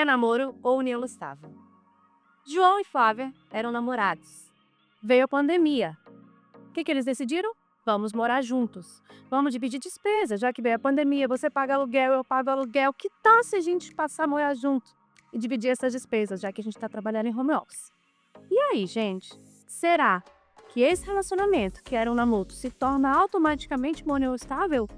namoro ou união estável. João e Flávia eram namorados. Veio a pandemia. O que eles decidiram? Vamos morar juntos. Vamos dividir despesa, já que veio a pandemia, você paga aluguel, eu pago aluguel. Que tal se a gente passar a morar junto e dividir essas despesas, já que a gente está trabalhando em home office? E aí, gente, será que esse relacionamento, que era um namoro, se torna automaticamente uma união estável?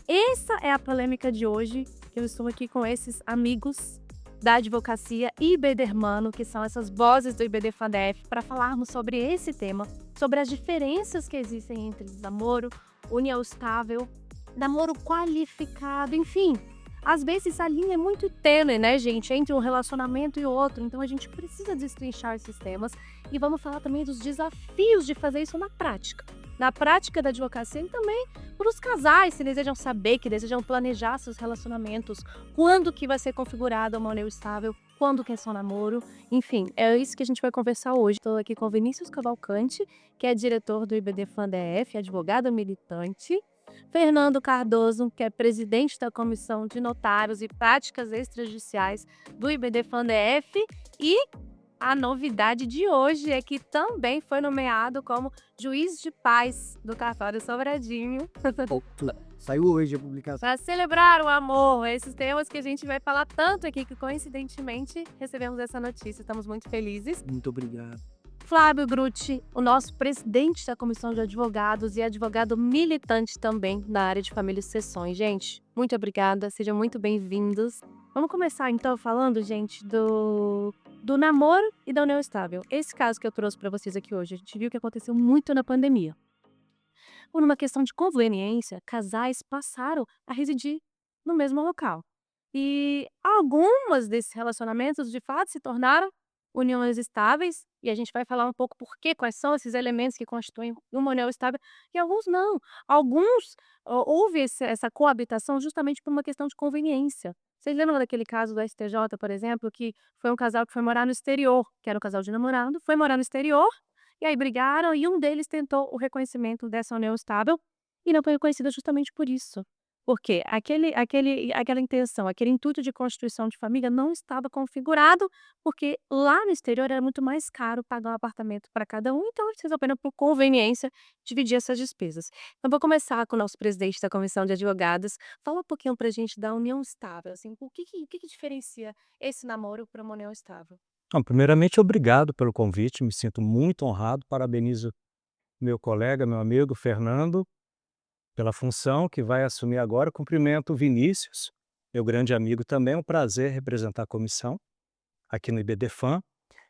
Essa é a polêmica de hoje, que eu estou aqui com esses amigos da advocacia IBDermano, que são essas vozes do IBD-FADEF, para falarmos sobre esse tema, sobre as diferenças que existem entre namoro, união estável, namoro qualificado, enfim. Às vezes a linha é muito tênue, né, gente, entre um relacionamento e outro, então a gente precisa destrinchar esses temas e vamos falar também dos desafios de fazer isso na prática da advocacia e também para os casais, se desejam saber, que desejam planejar seus relacionamentos, quando que vai ser configurada uma união estável, quando que é só namoro, enfim, é isso que a gente vai conversar hoje. Estou aqui com o Vinícius Cavalcante, que é diretor do IBD-FADEF, advogado militante, Fernando Cardoso, que é presidente da Comissão de Notários e Práticas Extrajudiciais do IBD-FADEF, e a novidade de hoje é que também foi nomeado como juiz de paz do cartório Sobradinho, Saiu hoje a publicação. para celebrar o amor, esses temas que a gente vai falar tanto aqui, que coincidentemente recebemos essa notícia, estamos muito felizes. Muito obrigado. Flávio Grutti, o nosso presidente da Comissão de Advogados e advogado militante também na área de família e sucessões. Gente, muito obrigada, sejam muito bem-vindos. Vamos começar então falando, gente, do namoro e da união estável. Esse caso que eu trouxe para vocês aqui hoje, a gente viu que aconteceu muito na pandemia. Por uma questão de conveniência, casais passaram a residir no mesmo local. E algumas desses relacionamentos, de fato, se tornaram uniões estáveis, e a gente vai falar um pouco por quê, quais são esses elementos que constituem uma união estável, e alguns não. Alguns, houve essa coabitação justamente por uma questão de conveniência. Vocês lembram daquele caso do STJ, por exemplo, que foi um casal que foi morar no exterior, que era um casal de namorado, foi morar no exterior, e aí brigaram, e um deles tentou o reconhecimento dessa união estável, e não foi reconhecida justamente por isso. Porque aquela intenção, aquele intuito de constituição de família não estava configurado, porque lá no exterior era muito mais caro pagar um apartamento para cada um, então eles resolveram, por conveniência, dividir essas despesas. Então vou começar com o nosso presidente da comissão de advogados. Fala um pouquinho pra gente da união estável, assim, o que diferencia esse namoro para uma união estável? Não, primeiramente, obrigado pelo convite, me sinto muito honrado, parabenizo meu colega, meu amigo Fernando, pela função que vai assumir agora. Cumprimento o Vinícius, meu grande amigo também, é um prazer representar a comissão aqui no IBDFAN.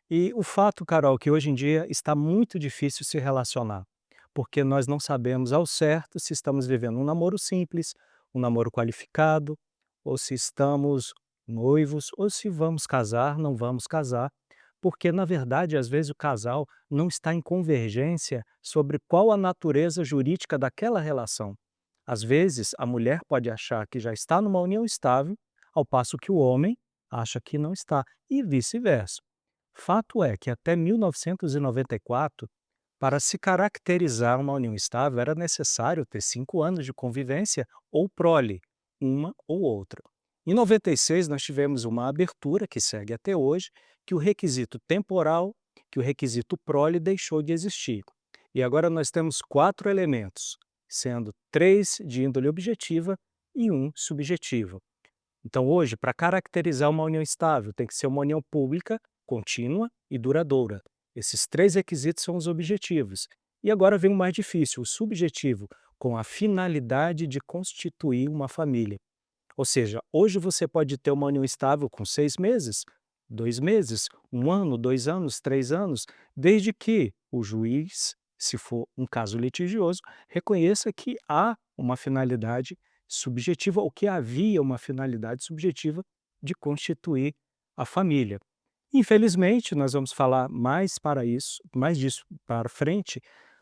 E o fato, Carol, que hoje em dia está muito difícil se relacionar, porque nós não sabemos ao certo se estamos vivendo um namoro simples, um namoro qualificado, ou se estamos noivos, ou se vamos casar, não vamos casar, porque na verdade, às vezes o casal não está em convergência sobre qual a natureza jurídica daquela relação. Às vezes, a mulher pode achar que já está numa união estável, ao passo que o homem acha que não está, e vice-versa. Fato é que até 1994, para se caracterizar uma união estável, era necessário ter 5 anos de convivência ou prole, uma ou outra. Em 96, nós tivemos uma abertura, que segue até hoje, que o requisito temporal, que o requisito prole deixou de existir. E agora nós temos 4 elementos, sendo 3 de índole objetiva e um subjetivo. Então, hoje, para caracterizar uma união estável, tem que ser uma união pública, contínua e duradoura. Esses 3 requisitos são os objetivos. E agora vem o mais difícil, o subjetivo, com a finalidade de constituir uma família. Ou seja, hoje você pode ter uma união estável com 6 meses, 2 meses, 1 ano, 2 anos, 3 anos, desde que o juiz, se for um caso litigioso, reconheça que há uma finalidade subjetiva, ou que havia uma finalidade subjetiva de constituir a família. Infelizmente, nós vamos falar mais disso para frente.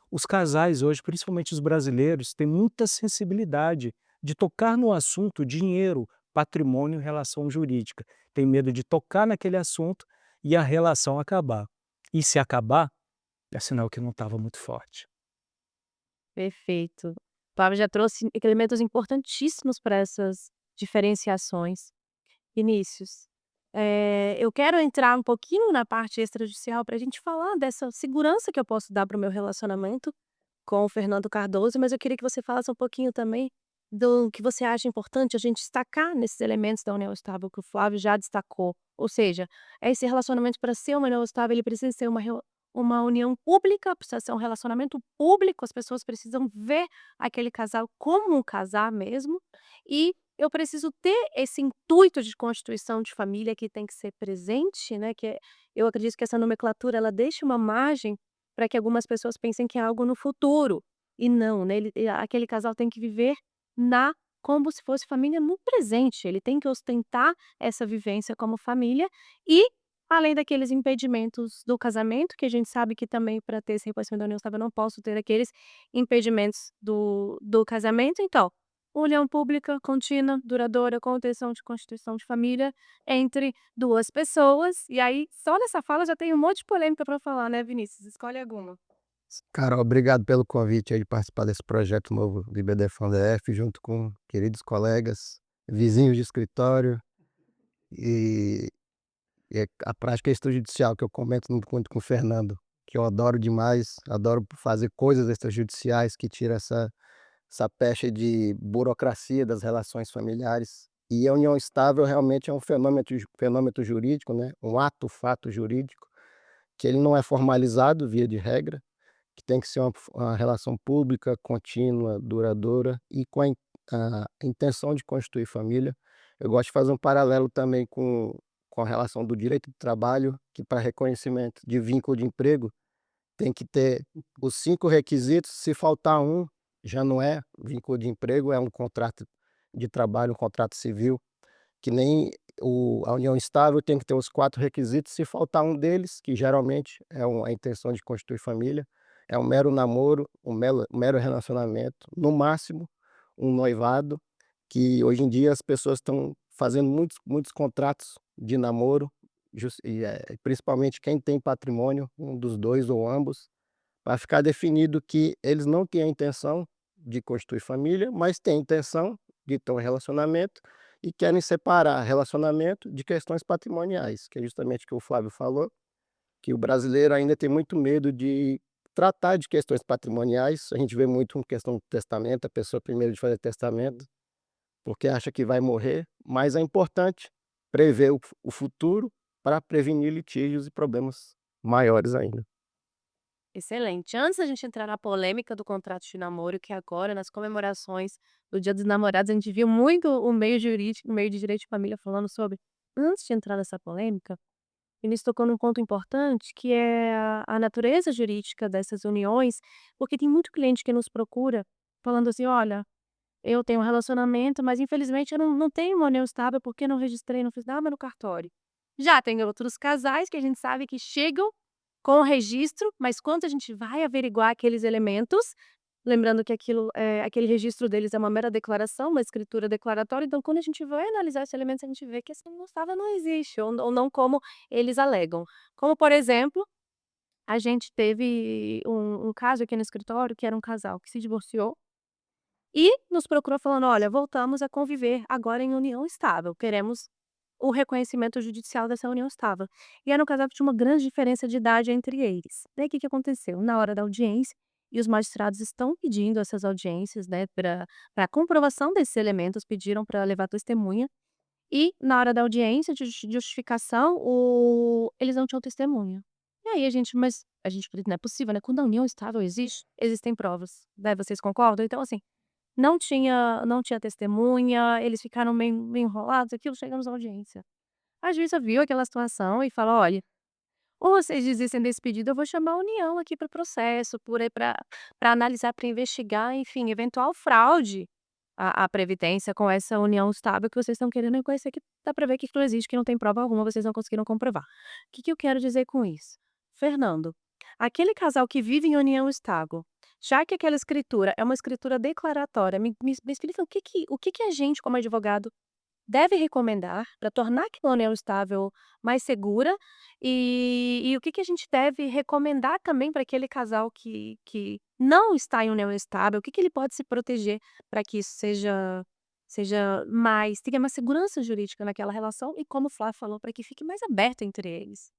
Os casais hoje, principalmente os brasileiros, têm muita sensibilidade de tocar no assunto dinheiro, patrimônio e relação jurídica. Tem medo de tocar naquele assunto e a relação acabar. E se acabar, é sinal que não estava muito forte. Perfeito. O Flávio já trouxe elementos importantíssimos para essas diferenciações. Vinícius, Eu quero entrar um pouquinho na parte extrajudicial para a gente falar dessa segurança que eu posso dar para o meu relacionamento com o Fernando Cardoso, mas eu queria que você falasse um pouquinho também do que você acha importante a gente destacar nesses elementos da união estável que o Flávio já destacou. Ou seja, esse relacionamento para ser uma união estável, ele precisa ser uma união pública, precisa ser um relacionamento público, as pessoas precisam ver aquele casal como um casar mesmo, e eu preciso ter esse intuito de constituição de família que tem que ser presente, né, eu acredito que essa nomenclatura ela deixa uma margem para que algumas pessoas pensem que é algo no futuro, e não, né, aquele casal tem que viver na como se fosse família no presente, ele tem que ostentar essa vivência como família e, além daqueles impedimentos do casamento, que a gente sabe que também para ter esse reconhecimento da união estável eu não posso ter aqueles impedimentos do casamento, então, união pública, contínua, duradoura, contenção de constituição de família entre 2 pessoas, e aí só nessa fala já tem um monte de polêmica para falar, né, Vinícius? Escolhe alguma. Carol, obrigado pelo convite aí de participar desse projeto novo do IBDFAN-DF, junto com queridos colegas, vizinhos de escritório e a prática extrajudicial que eu comento muito com o Fernando, que eu adoro demais, adoro fazer coisas extrajudiciais que tira essa pecha de burocracia das relações familiares. E a união estável realmente é um fenômeno jurídico, né, um fato jurídico, que ele não é formalizado via de regra, que tem que ser uma relação pública, contínua, duradoura e com a intenção de constituir família. Eu gosto de fazer um paralelo também com a relação do direito do trabalho, que para reconhecimento de vínculo de emprego tem que ter os 5 requisitos, se faltar um, já não é vínculo de emprego, é um contrato de trabalho, um contrato civil. Que nem a união estável tem que ter os 4 requisitos, se faltar um deles, que geralmente é a intenção de constituir família, é um mero namoro, um mero relacionamento, no máximo um noivado, que hoje em dia as pessoas estão fazendo muitos contratos de namoro, principalmente quem tem patrimônio, um dos 2 ou ambos, para ficar definido que eles não têm a intenção de constituir família, mas têm a intenção de ter um relacionamento e querem separar relacionamento de questões patrimoniais, que é justamente o que o Flávio falou, que o brasileiro ainda tem muito medo de tratar de questões patrimoniais. A gente vê muito uma questão do testamento, a pessoa primeiro de fazer testamento, porque acha que vai morrer, mas é importante prever o futuro para prevenir litígios e problemas maiores ainda. Excelente. Antes da gente entrar na polêmica do contrato de namoro, que agora nas comemorações do Dia dos Namorados a gente viu muito o meio jurídico, o meio de direito de família falando sobre. Antes de entrar nessa polêmica, Vinícius tocou num ponto importante, que é a natureza jurídica dessas uniões, porque tem muito cliente que nos procura falando assim: "Olha, eu tenho um relacionamento, mas infelizmente eu não tenho uma união estável, porque não registrei, não fiz nada no cartório". Já tem outros casais que a gente sabe que chegam com o registro, mas quando a gente vai averiguar aqueles elementos, lembrando que aquele registro deles é uma mera declaração, uma escritura declaratória, então quando a gente vai analisar esses elementos, a gente vê que essa união estável não existe, ou não como eles alegam. Como, por exemplo, a gente teve um caso aqui no escritório, que era um casal que se divorciou e nos procurou falando: "Olha, voltamos a conviver agora em união estável, queremos o reconhecimento judicial dessa união estável". E era um casal que tinha uma grande diferença de idade entre eles. Daí o que que aconteceu? Na hora da audiência, e os magistrados estão pedindo essas audiências, né, para comprovação desses elementos, pediram para levar testemunha, e na hora da audiência de justificação, eles não tinham testemunha. E aí a gente falou: "Não é possível, né, quando a união estável existe, existem provas", né, vocês concordam? Então assim, não tinha testemunha, eles ficaram meio enrolados, aquilo, chegamos à audiência. A juíza viu aquela situação e falou: "Olha, ou vocês desistem desse pedido, eu vou chamar a União aqui para o processo, para analisar, para investigar, enfim, eventual fraude à previdência com essa união estável que vocês estão querendo reconhecer, que dá para ver que não existe, que não tem prova alguma, vocês não conseguiram comprovar". O que que eu quero dizer com isso? Fernando, aquele casal que vive em união estável, já que aquela escritura é uma escritura declaratória, me explica o que que a gente, como advogado, deve recomendar para tornar aquela união estável mais segura, e o que que a gente deve recomendar também para aquele casal que não está em união estável, o que que ele pode se proteger para que isso tenha mais segurança jurídica naquela relação e como o Flávio falou, para que fique mais aberto entre eles.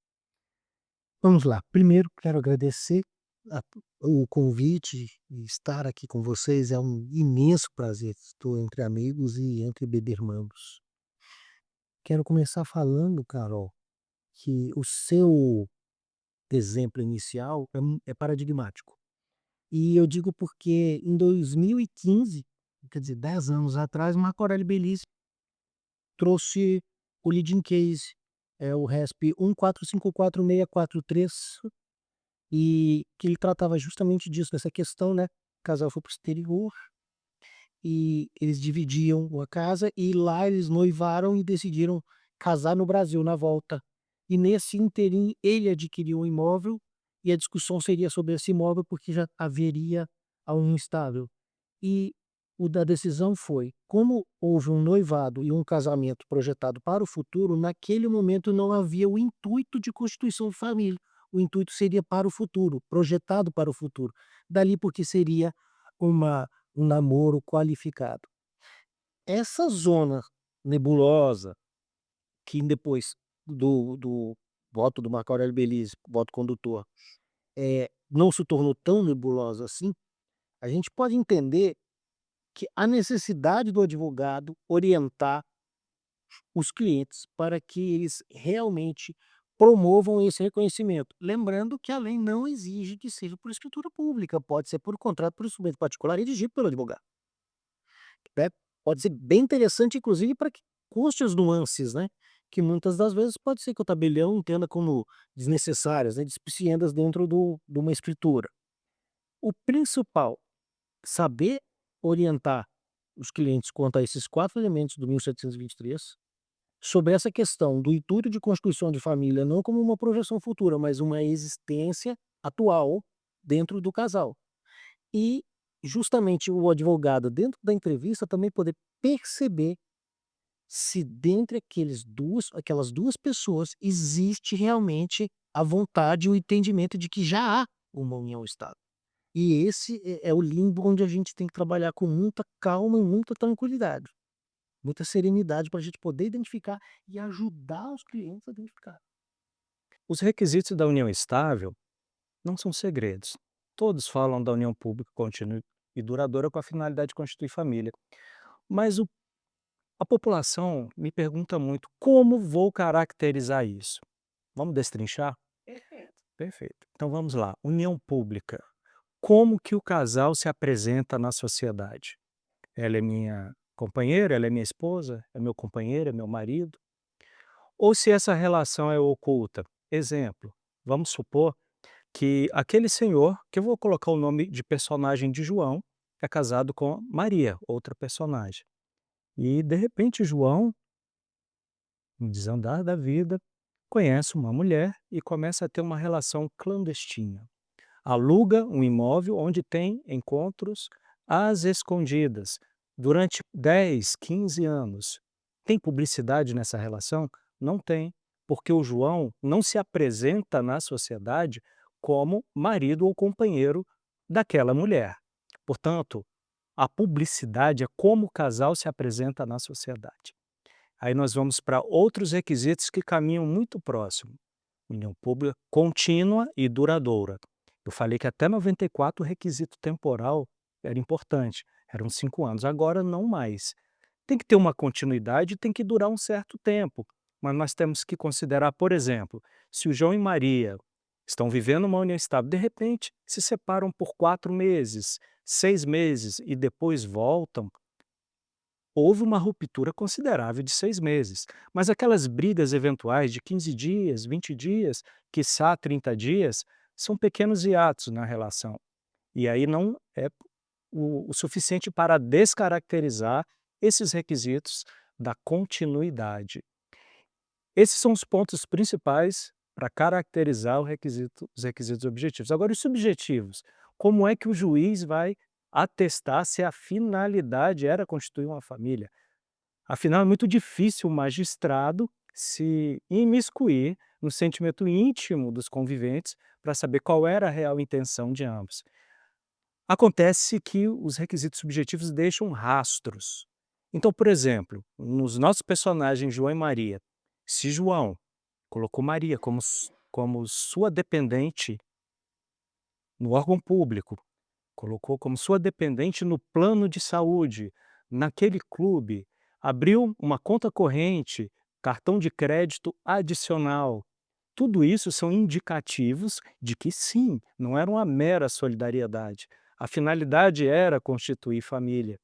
Vamos lá. Primeiro, quero agradecer a o convite e estar aqui com vocês é um imenso prazer. Estou entre amigos e entre beber-manos. Quero começar falando, Carol, que o seu exemplo inicial é paradigmático. E eu digo porque em 2015, quer dizer, 10 anos atrás, Marco Aurélio Belise trouxe o leading case, é o RESP 1454643. E que ele tratava justamente disso, dessa questão, né, o casal foi para o exterior, e eles dividiam a casa, e lá eles noivaram e decidiram casar no Brasil, na volta. E nesse ínterim, ele adquiriu um imóvel, e a discussão seria sobre esse imóvel, porque já haveria a união estável. E o da decisão foi, como houve um noivado e um casamento projetado para o futuro, naquele momento não havia o intuito de constituição de família. O intuito seria para o futuro, projetado para o futuro. Dali porque seria um namoro qualificado. Essa zona nebulosa, que depois do voto do Marco Aurélio Belise, voto condutor, não se tornou tão nebulosa assim, a gente pode entender que a necessidade do advogado orientar os clientes para que eles realmente promovam esse reconhecimento. Lembrando que a lei não exige que seja por escritura pública, pode ser por contrato por instrumento particular redigido pelo advogado. Né? Pode ser bem interessante, inclusive, para que conste as nuances, né? Que muitas das vezes pode ser que o tabelião entenda como desnecessárias, né? Despiciendas dentro de uma escritura. O principal, saber orientar os clientes quanto a esses 4 elementos do 1723, sobre essa questão do intuito de constituição de família, não como uma projeção futura, mas uma existência atual dentro do casal. E justamente o advogado, dentro da entrevista, também poder perceber se dentre aquelas duas pessoas existe realmente a vontade e o entendimento de que já há uma união estável. E esse é o limbo onde a gente tem que trabalhar com muita calma e muita tranquilidade, muita serenidade para a gente poder identificar e ajudar os clientes a identificar. Os requisitos da união estável não são segredos. Todos falam da união pública contínua e duradoura com a finalidade de constituir família. Mas a população me pergunta muito como vou caracterizar isso. Vamos destrinchar? Perfeito. Perfeito. Então vamos lá. União pública. Como que o casal se apresenta na sociedade? Ela é minha companheira, ela é minha esposa, é meu companheiro, é meu marido? Ou se essa relação é oculta? Exemplo, vamos supor que aquele senhor, que eu vou colocar o nome de personagem de João, é casado com Maria, outra personagem. E de repente João, no desandar da vida, conhece uma mulher e começa a ter uma relação clandestina. Aluga um imóvel onde tem encontros às escondidas durante 10, 15 anos. Tem publicidade nessa relação? Não tem, porque o João não se apresenta na sociedade como marido ou companheiro daquela mulher. Portanto, a publicidade é como o casal se apresenta na sociedade. Aí nós vamos para outros requisitos que caminham muito próximo. União pública contínua e duradoura. Eu falei que até 94 o requisito temporal era importante, eram 5 anos, agora não mais. Tem que ter uma continuidade, tem que durar um certo tempo, mas nós temos que considerar, por exemplo, se o João e Maria estão vivendo uma união estável, de repente se separam por 4 meses, 6 meses e depois voltam, houve uma ruptura considerável de 6 meses, mas aquelas brigas eventuais de 15 dias, 20 dias, quiçá 30 dias, são pequenos hiatos na relação. E aí não é o suficiente para descaracterizar esses requisitos da continuidade. Esses são os pontos principais para caracterizar os requisitos objetivos. Agora, os subjetivos, como é que o juiz vai atestar se a finalidade era constituir uma família? Afinal, é muito difícil o magistrado se imiscuir no sentimento íntimo dos conviventes para saber qual era a real intenção de ambos. Acontece que os requisitos subjetivos deixam rastros. Então, por exemplo, nos nossos personagens João e Maria, se João colocou Maria como sua dependente no órgão público, colocou como sua dependente no plano de saúde, naquele clube, abriu uma conta corrente, cartão de crédito adicional. Tudo isso são indicativos de que sim, não era uma mera solidariedade. A finalidade era constituir família.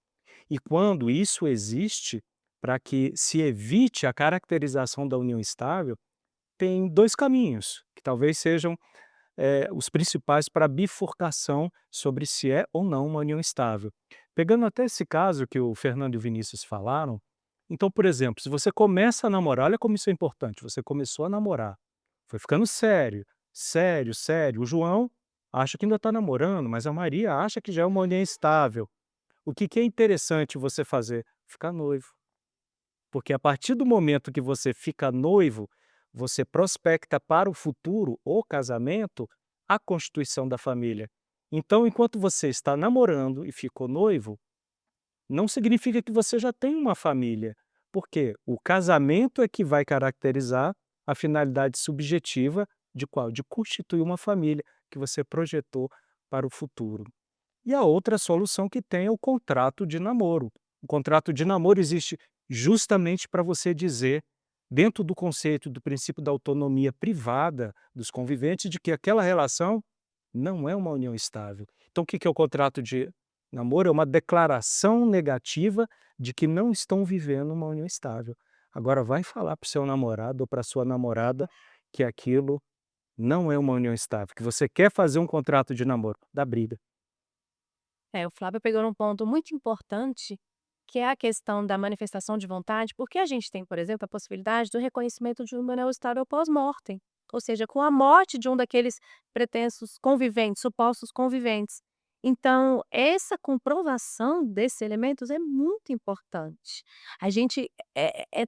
E quando isso existe, para que se evite a caracterização da união estável, tem 2 caminhos, que talvez sejam os principais para a bifurcação sobre se é ou não uma união estável. Pegando até esse caso que o Fernando e o Vinícius falaram, então, por exemplo, se você começa a namorar, olha como isso é importante, você começou a namorar, foi ficando sério, sério, sério. O João acha que ainda está namorando, mas a Maria acha que já é uma união estável. O que é interessante você fazer? Ficar noivo. Porque a partir do momento que você fica noivo, você prospecta para o futuro, o casamento, a constituição da família. Então, enquanto você está namorando e ficou noivo, não significa que você já tem uma família, porque o casamento é que vai caracterizar a finalidade subjetiva de qual? De constituir uma família que você projetou para o futuro. E a outra solução que tem é o contrato de namoro. O contrato de namoro existe justamente para você dizer, dentro do conceito do princípio da autonomia privada dos conviventes, de que aquela relação não é uma união estável. Então, o que é o contrato de namoro? É uma declaração negativa de que não estão vivendo uma união estável. Agora, vai falar para o seu namorado ou para a sua namorada que aquilo não é uma união estável, que você quer fazer um contrato de namoro, dá briga. O Flávio pegou num ponto muito importante, que é a questão da manifestação de vontade, porque a gente tem, por exemplo, a possibilidade do reconhecimento de uma união estável pós-mortem, ou seja, com a morte de um daqueles pretensos conviventes, supostos conviventes. Então, essa comprovação desses elementos é muito importante. A gente,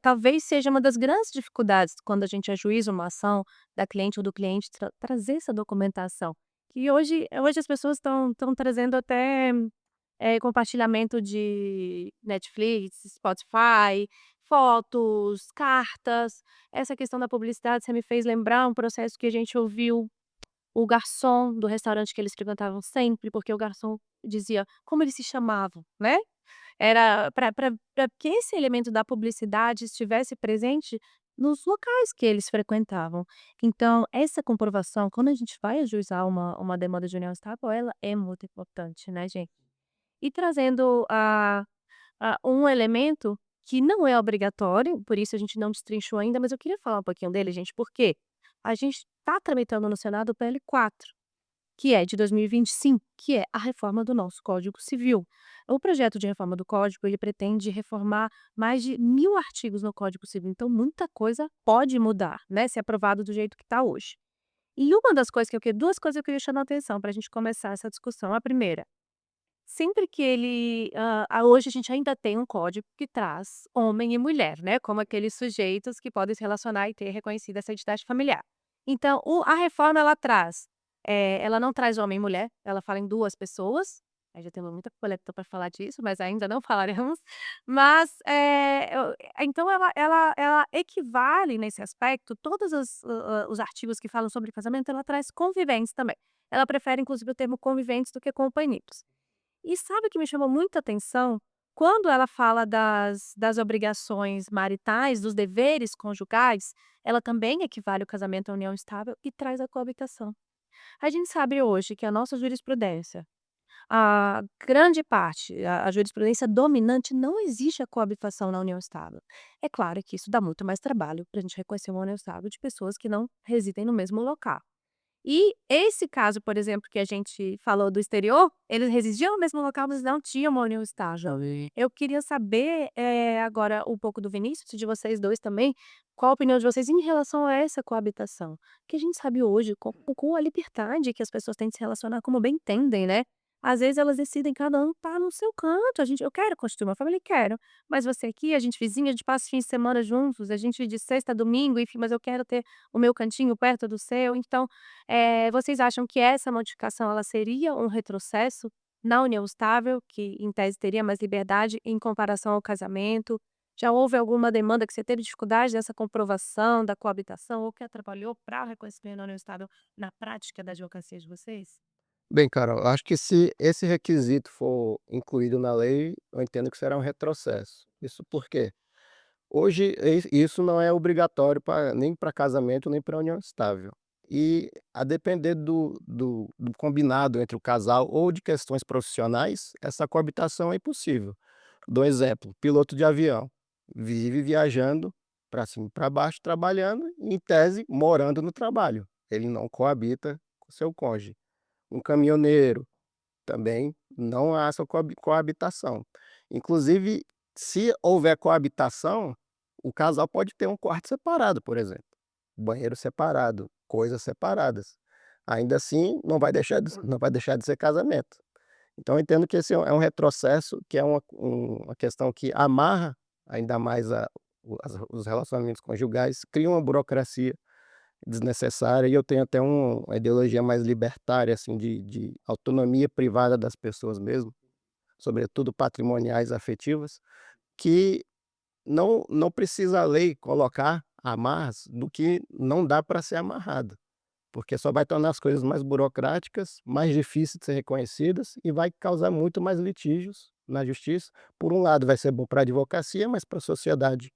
talvez seja uma das grandes dificuldades quando a gente ajuiza uma ação da cliente ou do cliente, trazer essa documentação. E hoje as pessoas estão trazendo até, compartilhamento de Netflix, Spotify, fotos, cartas. Essa questão da publicidade, você me fez lembrar um processo que a gente ouviu o garçom do restaurante que eles frequentavam sempre, porque o garçom dizia como eles se chamavam, né. Era para que esse elemento da publicidade estivesse presente nos locais que eles frequentavam. Então, essa comprovação, quando a gente vai ajuizar uma demanda de união estável, ela é muito importante, né, gente. E trazendo um elemento que não é obrigatório, por isso a gente não destrinchou ainda, mas eu queria falar um pouquinho dele, gente, porque a gente está tramitando no Senado o PL4, que é de 2025, que é a reforma do nosso Código Civil. O projeto de reforma do Código, ele pretende reformar mais de 1.000 artigos no Código Civil, então muita coisa pode mudar, né, se aprovado do jeito que está hoje. E uma das coisas que eu queria 2 coisas que eu queria chamar a atenção para a gente começar essa discussão. A primeira, sempre que ele, hoje a gente ainda tem um código que traz homem e mulher, né, como aqueles sujeitos que podem se relacionar e ter reconhecida essa identidade familiar. Então a reforma ela traz, ela não traz homem e mulher, ela fala em 2 pessoas, aí já temos muita polêmica para falar disso, mas ainda não falaremos. Mas, então ela equivale nesse aspecto todos os artigos que falam sobre casamento, ela traz conviventes também. Ela prefere inclusive o termo conviventes do que companheiros. E sabe o que me chamou muita atenção? Quando ela fala das obrigações maritais, dos deveres conjugais, ela também equivale o casamento à união estável e traz a coabitação. A gente sabe hoje que a nossa jurisprudência, a grande parte, a jurisprudência dominante não exige a coabitação na união estável. É claro que isso dá muito mais trabalho para a gente reconhecer uma união estável de pessoas que não residem no mesmo local. E esse caso, por exemplo, que a gente falou do exterior, eles residiam no mesmo local, mas não tinham uma união estável. Eu queria saber, agora um pouco do Vinícius e de vocês 2 também, qual a opinião de vocês em relação a essa coabitação? Que a gente sabe hoje com a liberdade que as pessoas têm de se relacionar como bem entendem, né. Às vezes elas decidem cada um tá no seu canto, eu quero constituir uma família, quero, mas você aqui, a gente vizinha, a gente passa os fins de semana juntos, a gente de sexta a domingo, enfim, mas eu quero ter o meu cantinho perto do seu, então vocês acham que essa modificação ela seria um retrocesso Na união estável, que em tese teria mais liberdade em comparação ao casamento, já houve alguma demanda que você teve dificuldade dessa comprovação da coabitação ou que atrapalhou para o reconhecimento da união estável na prática da advocacia de vocês? Bem, Carol, eu acho que se esse requisito for incluído na lei, eu entendo que será um retrocesso. Isso por quê? Hoje, isso não é obrigatório nem para casamento, nem para união estável. E a depender do combinado entre o casal ou de questões profissionais, essa coabitação é impossível. Dou um exemplo: piloto de avião vive viajando para cima e para baixo, trabalhando, e, em tese, morando no trabalho. Ele não coabita com seu cônjuge. Um caminhoneiro também não há essa coabitação. Inclusive, se houver coabitação, o casal pode ter um quarto separado, por exemplo, banheiro separado, coisas separadas. Ainda assim, não vai deixar de ser casamento. Então eu entendo que esse é um retrocesso, que é uma questão que amarra ainda mais os relacionamentos conjugais, cria uma burocracia desnecessária, e eu tenho até uma ideologia mais libertária, assim, de autonomia privada das pessoas mesmo, sobretudo patrimoniais, afetivas, que não precisa a lei colocar amarras do que não dá para ser amarrado, porque só vai tornar as coisas mais burocráticas, mais difíceis de ser reconhecidas e vai causar muito mais litígios na justiça. Por um lado vai ser bom para a advocacia, mas para a sociedade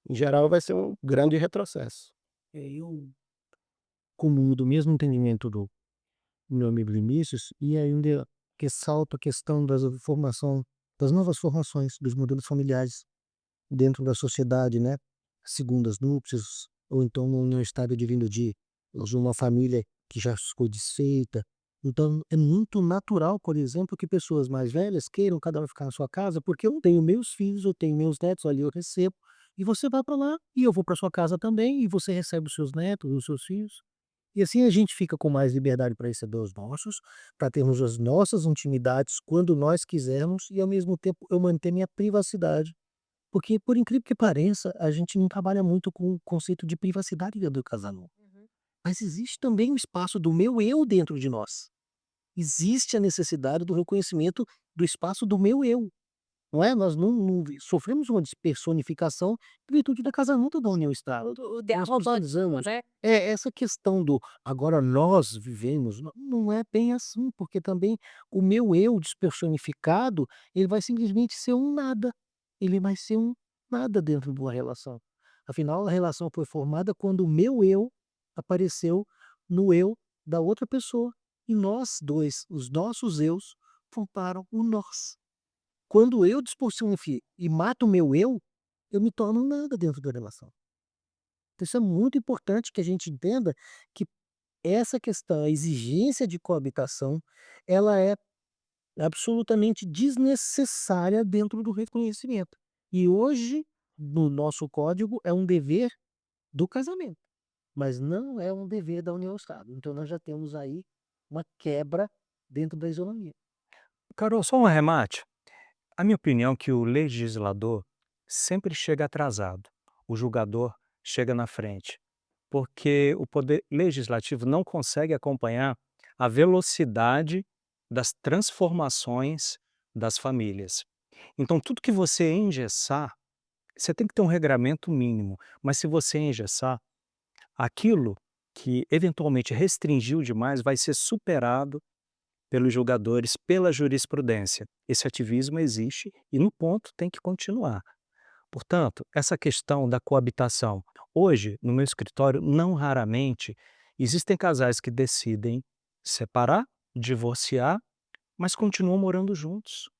em geral vai ser um grande retrocesso. Eu comungo do mesmo entendimento do meu amigo Vinícius, e ainda ressalto a questão das novas formações dos modelos familiares dentro da sociedade, né, segundas núpcias, ou então uma união estável advindo de uma família que já ficou desfeita. Então é muito natural, por exemplo, que pessoas mais velhas queiram cada um ficar na sua casa, porque eu tenho meus filhos, eu tenho meus netos, ali eu recebo, e você vai para lá, e eu vou para sua casa também, e você recebe os seus netos, os seus filhos. E assim a gente fica com mais liberdade para receber os nossos, para termos as nossas intimidades quando nós quisermos, e ao mesmo tempo eu manter minha privacidade. Porque, por incrível que pareça, a gente não trabalha muito com o conceito de privacidade dentro do casamento. Uhum. Mas existe também o espaço do meu eu dentro de nós. Existe a necessidade do reconhecimento do espaço do meu eu. Não é? Nós não sofremos uma despersonificação em virtude da casamento da união estável. O de Nós robótico, precisamos. né? Essa questão do agora nós vivemos, não é bem assim, porque também o meu eu despersonificado, ele vai simplesmente ser um nada. Ele vai ser um nada dentro de uma relação. Afinal, a relação foi formada quando o meu eu apareceu no eu da outra pessoa. E nós dois, os nossos eus, formaram o nós. Quando eu despersonifico e mato o meu eu me torno um nada dentro da relação. Então isso é muito importante que a gente entenda que essa questão, a exigência de coabitação, ela é absolutamente desnecessária dentro do reconhecimento. E hoje, no nosso código, é um dever do casamento, mas não é um dever da união estável. Então nós já temos aí uma quebra dentro da isonomia. Carol, só um arremate. A minha opinião é que o legislador sempre chega atrasado, o julgador chega na frente, porque o poder legislativo não consegue acompanhar a velocidade das transformações das famílias. Então, tudo que você engessar, você tem que ter um regramento mínimo, mas se você engessar, aquilo que eventualmente restringiu demais vai ser superado pelos julgadores, pela jurisprudência. Esse ativismo existe e, no ponto, tem que continuar. Portanto, essa questão da coabitação. Hoje, no meu escritório, não raramente, existem casais que decidem separar, divorciar, mas continuam morando juntos.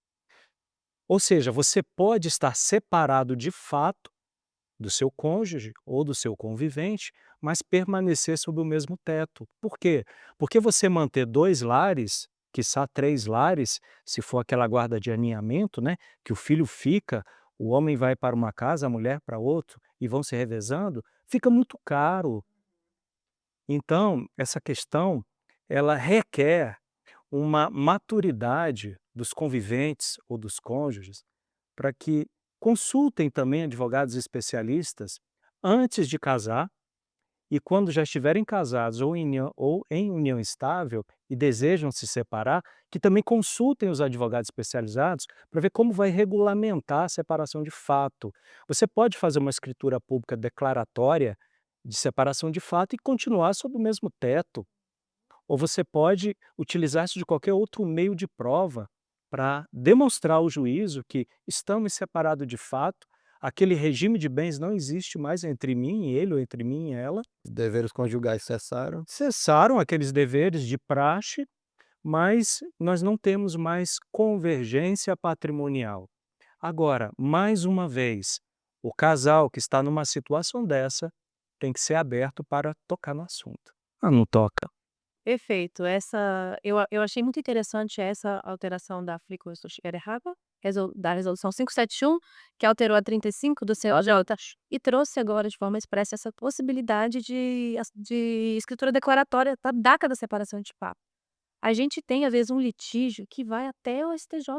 Ou seja, você pode estar separado de fato do seu cônjuge ou do seu convivente, mas permanecer sob o mesmo teto. Por quê? Porque você manter 2 lares, quiçá 3 lares, se for aquela guarda de aninhamento, né, que o filho fica, o homem vai para uma casa, a mulher para outro, e vão se revezando, fica muito caro. Então, essa questão, ela requer uma maturidade dos conviventes ou dos cônjuges para que consultem também advogados especialistas antes de casar e quando já estiverem casados ou em união estável e desejam se separar, que também consultem os advogados especializados para ver como vai regulamentar a separação de fato. Você pode fazer uma escritura pública declaratória de separação de fato e continuar sob o mesmo teto, ou você pode utilizar-se de qualquer outro meio de prova para demonstrar ao juízo que estamos separados de fato, aquele regime de bens não existe mais entre mim e ele ou entre mim e ela, Os deveres conjugais cessaram. cessaram aqueles deveres de praxe, mas nós não temos mais convergência patrimonial. Agora, mais uma vez, o casal que está numa situação dessa tem que ser aberto para tocar no assunto. Ah, não toca. Perfeito. Eu achei muito interessante essa alteração da Flickr-Erhaba, da resolução 571, que alterou a 35 do COJ e trouxe agora de forma expressa essa possibilidade de escritura declaratória da data da separação de fato. A gente tem, às vezes, um litígio que vai até o STJ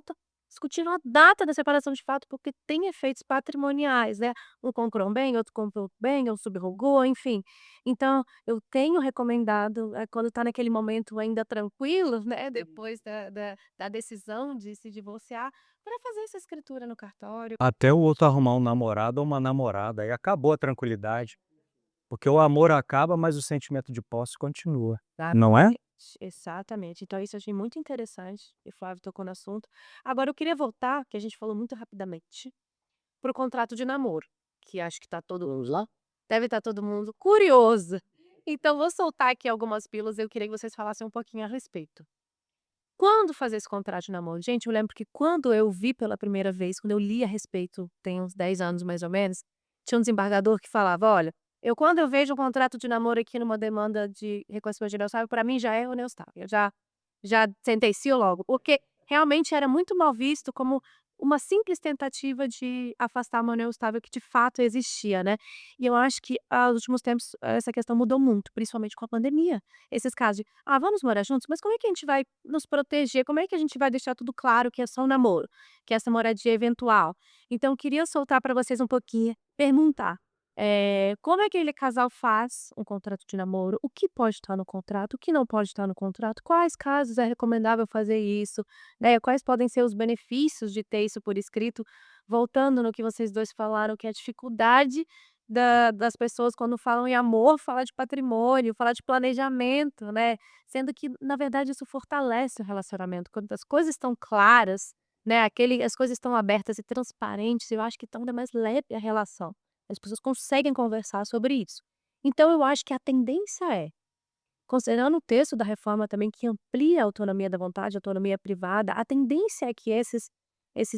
discutindo a data da separação de fato, porque tem efeitos patrimoniais, né? Um comprou um bem, outro comprou outro bem, ou subrogou, enfim. Então, eu tenho recomendado, quando está naquele momento ainda tranquilo, né? Depois da decisão de se divorciar, para fazer essa escritura no cartório. Até o outro arrumar um namorado ou uma namorada, aí acabou a tranquilidade, porque o amor acaba, mas o sentimento de posse continua, não é? Exatamente, exatamente. Então isso eu achei muito interessante, e o Flávio tocou no assunto. Agora eu queria voltar, que a gente falou muito rapidamente, para o contrato de namoro, que acho que está todo mundo lá, deve estar todo mundo curioso. Então vou soltar aqui algumas pílulas, eu queria que vocês falassem um pouquinho a respeito. Quando fazer esse contrato de namoro? Gente, eu lembro que quando eu vi pela primeira vez, quando eu li a respeito, tem uns 10 anos mais ou menos, tinha um desembargador que falava: "Olha, quando eu vejo um contrato de namoro aqui numa demanda de reconhecimento de união para mim já é união estável, eu já sentencio logo", porque realmente era muito mal visto como uma simples tentativa de afastar uma união estável que de fato existia, né. E eu acho que aos últimos tempos essa questão mudou muito, principalmente com a pandemia. Esses casos de: "Ah, vamos morar juntos? Mas como é que a gente vai nos proteger? Como é que a gente vai deixar tudo claro que é só um namoro, que essa moradia é eventual?". Então eu queria soltar para vocês um pouquinho, perguntar, como aquele casal faz um contrato de namoro, o que pode estar no contrato, o que não pode estar no contrato, quais casos é recomendável fazer isso, né, quais podem ser os benefícios de ter isso por escrito, voltando no que vocês 2 falaram, que é a dificuldade das pessoas quando falam em amor, falar de patrimônio, falar de planejamento, né, sendo que na verdade isso fortalece o relacionamento, quando as coisas estão claras, né, as coisas estão abertas e transparentes, eu acho que torna mais leve a relação. As pessoas conseguem conversar sobre isso. Então eu acho que a tendência é, considerando o texto da reforma também que amplia a autonomia da vontade, a autonomia privada, a tendência é que esses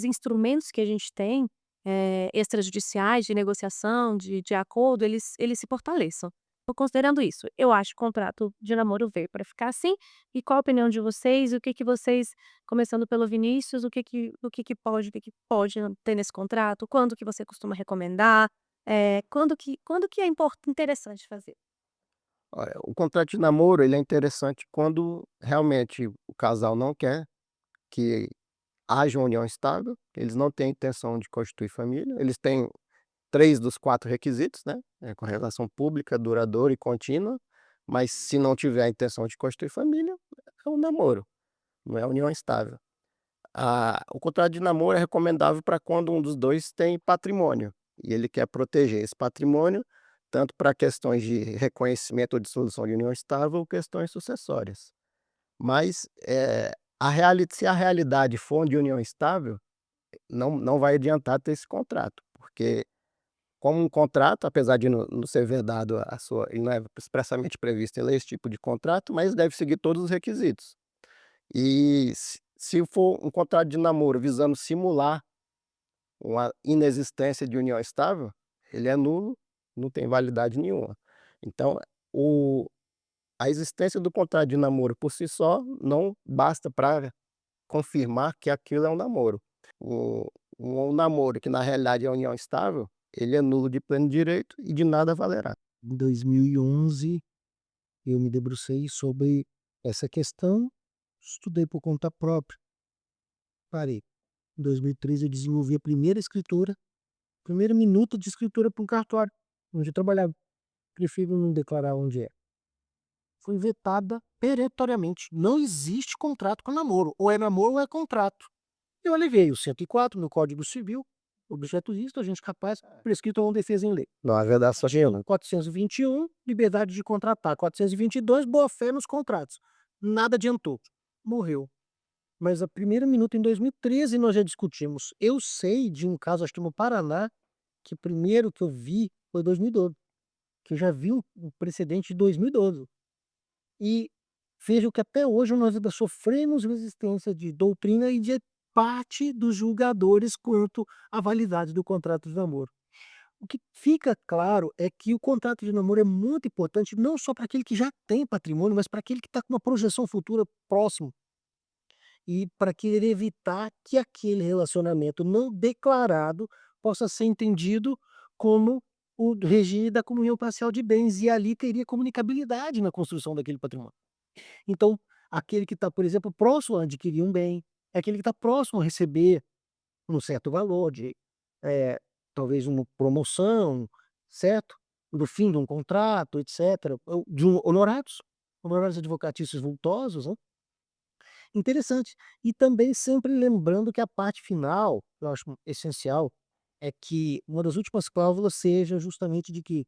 instrumentos que a gente tem, extrajudiciais de negociação, de acordo, eles se fortaleçam. Então considerando isso, eu acho que o contrato de namoro veio para ficar assim, e qual a opinião de vocês? O que que vocês, começando pelo Vinícius, o que que pode ter nesse contrato? Quando que você costuma recomendar? Quando que é interessante fazer? Olha, o contrato de namoro, ele é interessante quando realmente o casal não quer que haja uma união estável, eles não têm intenção de constituir família, eles têm 3 dos 4 requisitos, né, com relação pública, duradoura e contínua, mas se não tiver a intenção de constituir família, é um namoro, não é união estável. O contrato de namoro é recomendável para quando um dos 2 tem patrimônio, e ele quer proteger esse patrimônio, tanto para questões de reconhecimento ou dissolução de união estável ou questões sucessórias. Mas, se a realidade for de união estável, não vai adiantar ter esse contrato, porque como um contrato, apesar de não ser vedado ele não é expressamente previsto em lei esse tipo de contrato, mas deve seguir todos os requisitos. E se for um contrato de namoro visando simular uma inexistência de união estável, ele é nulo, não tem validade nenhuma. Então, o a existência do contrato de namoro por si só não basta para confirmar que aquilo é um namoro. O um namoro que na realidade é união estável, ele é nulo de pleno direito e de nada valerá. Em 2011, eu me debrucei sobre essa questão, estudei por conta própria, parei. Em 2013 eu desenvolvi a primeira minuta de escritura para um cartório, onde eu trabalhava. prefiro não declarar onde é. Foi vetada perentoriamente. Não existe contrato com namoro. Ou é namoro ou é contrato. Eu alevei o 104 no Código Civil, objeto lícito, agente capaz, prescrito ou defesa em lei. Não há vedação nenhuma. 421, liberdade de contratar. 422, boa-fé nos contratos. Nada adiantou. Morreu. Mas a primeira minuta em 2013 nós já discutimos. Eu sei de um caso, acho que no Paraná, que o primeiro que eu vi foi 2012. Que eu já vi um precedente de 2012. E vejo que até hoje nós ainda sofremos resistência de doutrina e de parte dos julgadores quanto à validade do contrato de namoro. O que fica claro é que o contrato de namoro é muito importante não só para aquele que já tem patrimônio, mas para aquele que está com uma projeção futura próximo. E para querer evitar que aquele relacionamento não declarado possa ser entendido como o regime da comunhão parcial de bens, e ali teria comunicabilidade na construção daquele patrimônio. Então, aquele que está, por exemplo, próximo a adquirir um bem, é aquele que está próximo a receber um certo valor de, talvez uma promoção, certo? No fim de um contrato, etc. Ou de honorários advocatícios vultosos, né? Interessante. E também sempre lembrando que a parte final, eu acho essencial, é que uma das últimas cláusulas seja justamente de que,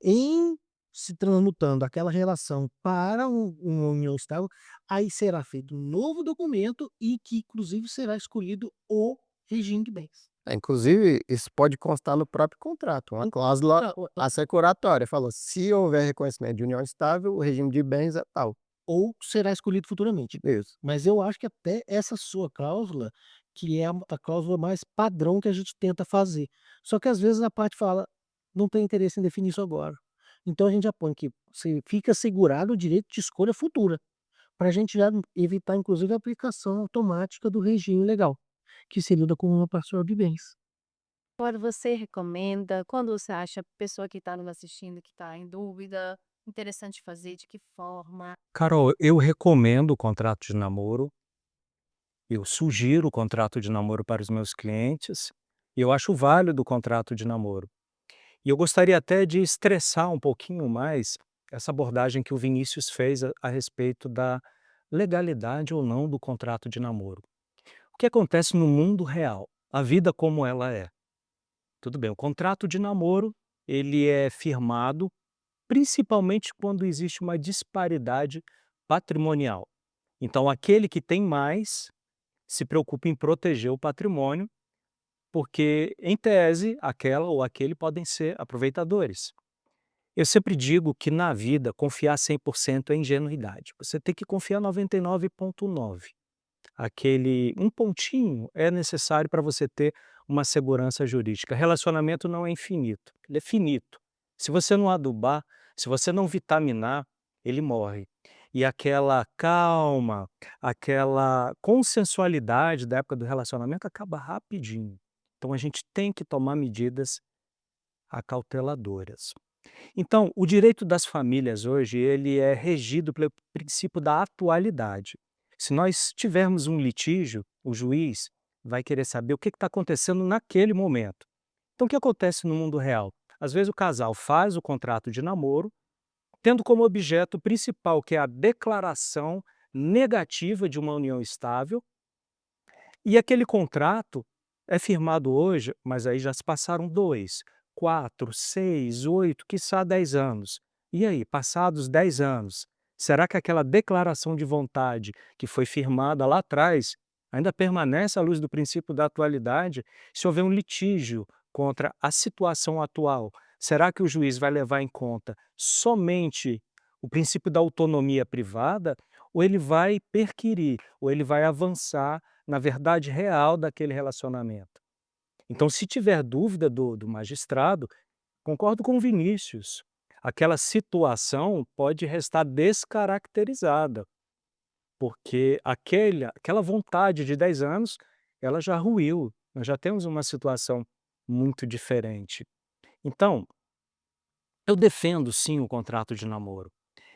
em se transmutando aquela relação para uma união estável, aí será feito um novo documento e que, inclusive, será escolhido o regime de bens. Inclusive, isso pode constar no próprio contrato, uma cláusula assecuratória. Falou, se houver reconhecimento de união estável, o regime de bens é tal. Ou será escolhido futuramente. Isso. Mas eu acho que até essa sua cláusula, que é a cláusula mais padrão que a gente tenta fazer. Só que às vezes a parte fala, não tem interesse em definir isso agora. Então a gente já põe que você fica assegurado o direito de escolha futura, para a gente já evitar, inclusive, a aplicação automática do regime legal, que seria o da comunhão parcial de bens. Quando você recomenda, quando você acha a pessoa que está nos assistindo que está em dúvida, interessante fazer, de que forma? Carol, eu recomendo o contrato de namoro, eu sugiro o contrato de namoro para os meus clientes, e eu acho válido o contrato de namoro. E eu gostaria até de estressar um pouquinho mais essa abordagem que o Vinícius fez a respeito da legalidade ou não do contrato de namoro. O que acontece no mundo real, a vida como ela é? Tudo bem, o contrato de namoro, ele é firmado principalmente quando existe uma disparidade patrimonial. Então, aquele que tem mais se preocupa em proteger o patrimônio, porque, em tese, aquela ou aquele podem ser aproveitadores. Eu sempre digo que na vida confiar 100% é ingenuidade. Você tem que confiar 99,9. Aquele um pontinho é necessário para você ter uma segurança jurídica. Relacionamento não é infinito, ele é finito. Se você não adubar, se você não vitaminar, ele morre. E aquela calma, aquela consensualidade da época do relacionamento acaba rapidinho. Então a gente tem que tomar medidas acauteladoras. Então, o direito das famílias hoje, ele é regido pelo princípio da atualidade. Se nós tivermos um litígio, o juiz vai querer saber o que está acontecendo naquele momento. Então, o que acontece no mundo real? Às vezes o casal faz o contrato de namoro, tendo como objeto principal, que é a declaração negativa de uma união estável, e aquele contrato é firmado hoje, mas aí já se passaram 2, 4, 6, 8, quiçá 10 anos. E aí, passados 10 anos, será que aquela declaração de vontade que foi firmada lá atrás ainda permanece à luz do princípio da atualidade? Se houver um litígio contra a situação atual, será que o juiz vai levar em conta somente o princípio da autonomia privada, ou ele vai perquirir, ou ele vai avançar na verdade real daquele relacionamento? Então, se tiver dúvida do magistrado, concordo com o Vinícius, aquela situação pode restar descaracterizada, porque aquela vontade de 10 anos, ela já ruiu, nós já temos uma situação muito diferente. Então, eu defendo sim o contrato de namoro.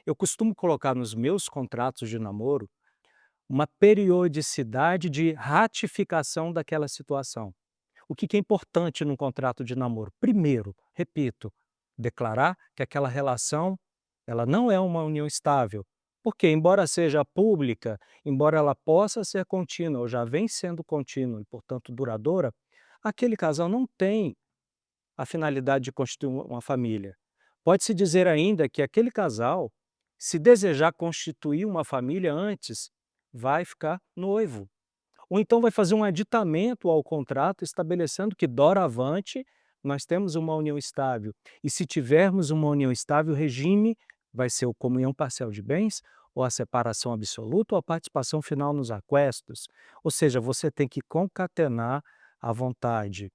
Eu costumo colocar nos meus contratos de namoro uma periodicidade de ratificação daquela situação. O que é importante num contrato de namoro? Primeiro, repito, declarar que aquela relação ela não é uma união estável. Porque, embora seja pública, embora ela possa ser contínua, ou já vem sendo contínua e, portanto, duradoura, aquele casal não tem a finalidade de constituir uma família. Pode-se dizer ainda que aquele casal, se desejar constituir uma família antes, vai ficar noivo. Ou então vai fazer um aditamento ao contrato estabelecendo que doravante nós temos uma união estável. E se tivermos uma união estável, o regime vai ser a comunhão parcial de bens, ou a separação absoluta, ou a participação final nos aquestos. Ou seja, você tem que concatenar a vontade.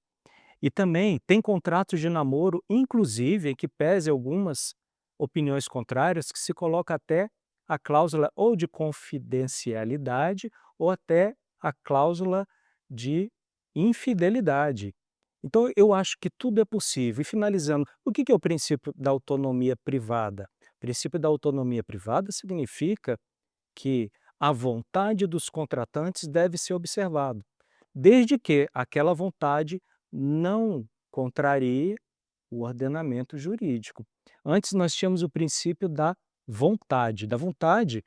E também tem contratos de namoro, inclusive, em que pese algumas opiniões contrárias, que se coloca até a cláusula ou de confidencialidade ou até a cláusula de infidelidade. Então, eu acho que tudo é possível. E finalizando, o que é o princípio da autonomia privada? O princípio da autonomia privada significa que a vontade dos contratantes deve ser observada, desde que aquela vontade não contrarie o ordenamento jurídico. Antes nós tínhamos o princípio da vontade. Da vontade,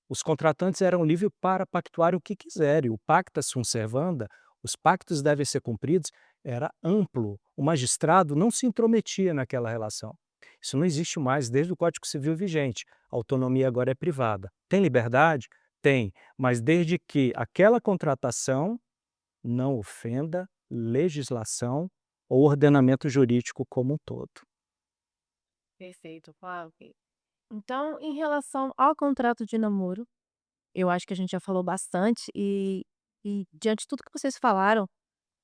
os contratantes eram livres para pactuar o que quiserem. O pacta sunt servanda, os pactos devem ser cumpridos, era amplo. O magistrado não se intrometia naquela relação. Isso não existe mais desde o Código Civil vigente. A autonomia agora é privada. Tem liberdade? Tem, mas desde que aquela contratação não ofenda legislação ou ordenamento jurídico como um todo. Perfeito, claro. Então, em relação ao contrato de namoro, eu acho que a gente já falou bastante e diante de tudo que vocês falaram,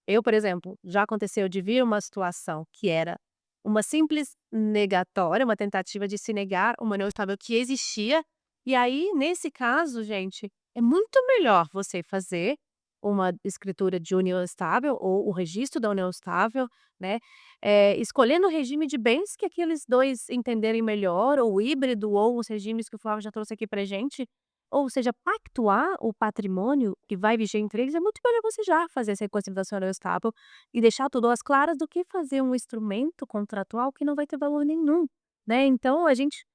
eu, por exemplo, já aconteceu de vir uma situação que era uma simples negatória, uma tentativa de se negar uma união estável que existia, e aí, nesse caso, gente, é muito melhor você fazer uma escritura de união estável ou o registro da união estável, né, escolhendo o regime de bens que aqueles 2 entenderem melhor, ou híbrido, ou os regimes que o Flávio já trouxe aqui pra gente, ou seja, pactuar o patrimônio que vai viger entre eles, é muito melhor você já fazer essa reconciliação estável e deixar tudo às claras do que fazer um instrumento contratual que não vai ter valor nenhum, né. Então a gente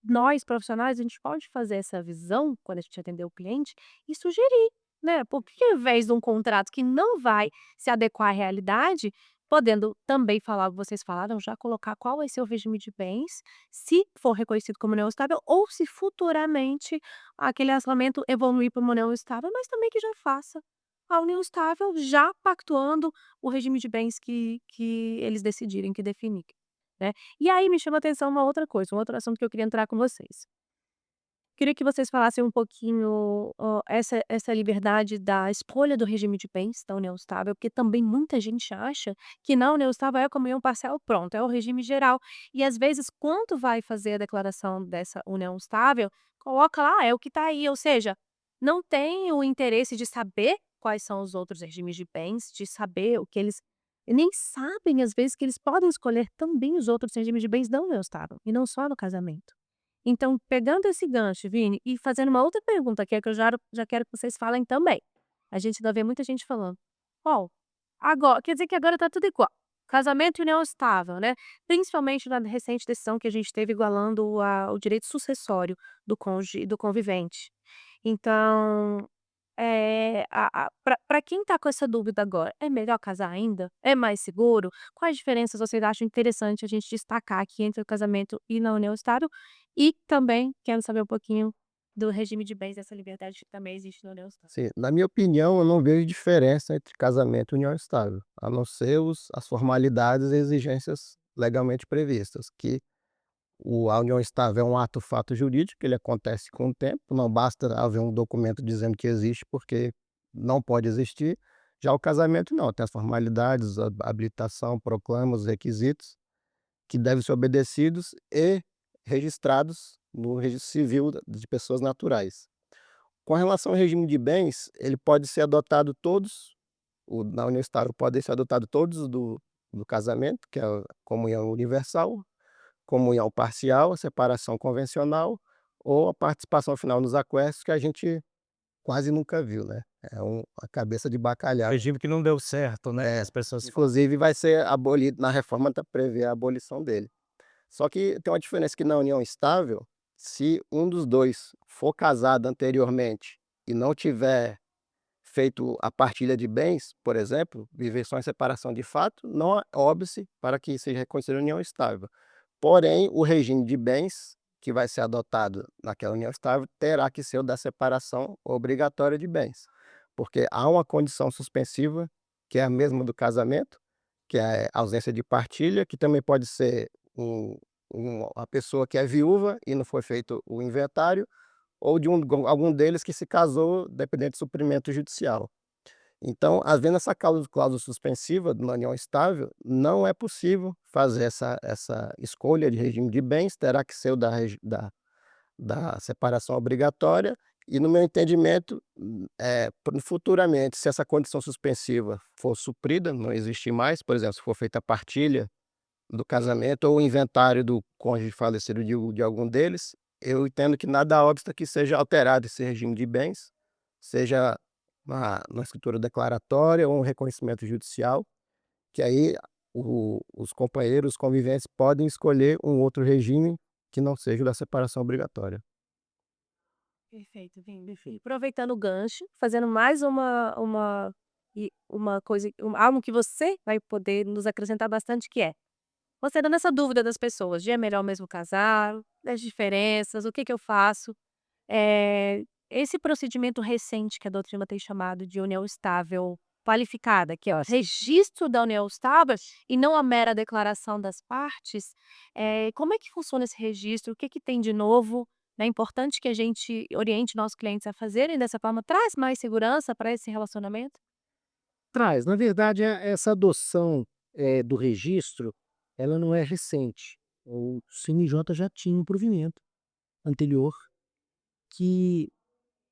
nós profissionais, a gente pode fazer essa visão, quando a gente atender o cliente, e sugerir, né, por que ao invés de um contrato que não vai se adequar à realidade, podendo também falar o que vocês falaram, já colocar qual vai ser o regime de bens, se for reconhecido como união estável ou se futuramente aquele relacionamento evoluir para uma união estável, mas também que já faça a união estável já pactuando o regime de bens que eles decidirem, que definir, né. E aí me chama a atenção uma outra coisa, um outro assunto que eu queria entrar com vocês. Queria que vocês falassem um pouquinho, essa liberdade da escolha do regime de bens da união estável, porque também muita gente acha que na união estável é a comunhão parcial, pronto, é o regime geral. E às vezes, quando vai fazer a declaração dessa união estável, coloca lá: "Ah, é o que está aí", ou seja, não tem o interesse de saber quais são os outros regimes de bens, de saber o que eles nem sabem, às vezes, que eles podem escolher também os outros regimes de bens da união estável, e não só no casamento. Então, pegando esse gancho, Vini, e fazendo uma outra pergunta, que é que eu já quero que vocês falem também. A gente ainda vê muita gente falando: "Ó, agora quer dizer que agora tá tudo igual, casamento e união estável, né". Principalmente na recente decisão que a gente teve igualando o direito sucessório do cônjuge e do convivente. Então, pra quem tá com essa dúvida agora, é melhor casar ainda? É mais seguro? Quais diferenças vocês acham interessante a gente destacar aqui entre o casamento e na união estável? E também quero saber um pouquinho do regime de bens, dessa liberdade que também existe na união estável. Sim, na minha opinião, eu não vejo diferença entre casamento e união estável, a não ser as formalidades e exigências legalmente previstas, que a união estável é um ato fato jurídico, ele acontece com o tempo, não basta haver um documento dizendo que existe, porque não pode existir. Já o casamento não, tem as formalidades, a habilitação, proclama, os requisitos, que devem ser obedecidos e registrados no registro civil de pessoas naturais. Com relação ao regime de bens, ele pode ser adotado todos, na união estável podem ser adotados todos do casamento, que é a comunhão universal, comunhão parcial, a separação convencional ou a participação final nos aquestos, que a gente quase nunca viu, né. É uma cabeça de bacalhau. Regime que não deu certo, né? É, As pessoas falam. inclusive vai ser abolido na reforma, tá prevê a abolição dele. Só que tem uma diferença que na união estável, se um dos dois for casado anteriormente e não tiver feito a partilha de bens, por exemplo, viver só em separação de fato, não há óbice para que seja reconhecida união estável. Porém, o regime de bens que vai ser adotado naquela união estável terá que ser o da separação obrigatória de bens, porque há uma condição suspensiva, que é a mesma do casamento, que é a ausência de partilha, que também pode ser a pessoa que é viúva e não foi feito o inventário, ou de algum deles que se casou dependente de suprimento judicial. Então, havendo essa cláusula suspensiva de uma união estável, não é possível fazer essa escolha de regime de bens, terá que ser o da separação obrigatória, e no meu entendimento, futuramente, se essa condição suspensiva for suprida, não existir mais, por exemplo, se for feita a partilha do casamento ou o inventário do cônjuge falecido de algum deles, eu entendo que nada obsta que seja alterado esse regime de bens, seja na escritura declaratória ou um reconhecimento judicial, que aí os companheiros, os conviventes podem escolher um outro regime que não seja o da separação obrigatória. Perfeito, Vini. Perfeito. Aproveitando o gancho, fazendo mais uma coisa, algo que você vai poder nos acrescentar bastante, que é você dando essa dúvida das pessoas, de é melhor mesmo casar, das diferenças, o que que eu faço? Esse procedimento recente que a doutrina tem chamado de união estável qualificada, que é o registro da união estável e não a mera declaração das partes, como é que funciona esse registro? O que que tem de novo? É importante que a gente oriente nossos clientes a fazerem dessa forma, traz mais segurança para esse relacionamento? Traz, na verdade, essa adoção, do registro, ela não é recente. O CNJ já tinha um provimento anterior que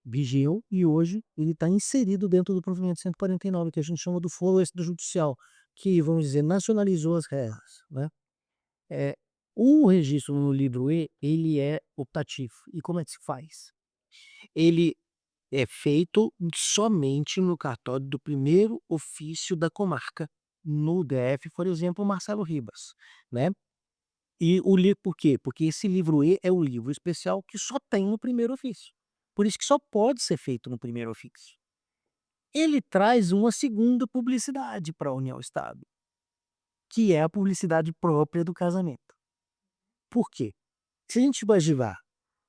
vigeu e hoje ele está inserido dentro do provimento 149, que a gente chama do foro extrajudicial, que, vamos dizer, nacionalizou as regras, né. Eh, o registro no livro E, ele é optativo. E como é que se faz? Ele é feito somente no cartório do primeiro ofício da comarca, no DF, por exemplo, Marcelo Ribas, né. E o li por quê? Porque esse livro E é o livro especial que só tem no primeiro ofício. Por isso que só pode ser feito no primeiro ofício. Ele traz uma segunda publicidade para a união estável, que é a publicidade própria do casamento. Por quê? Se a gente imaginar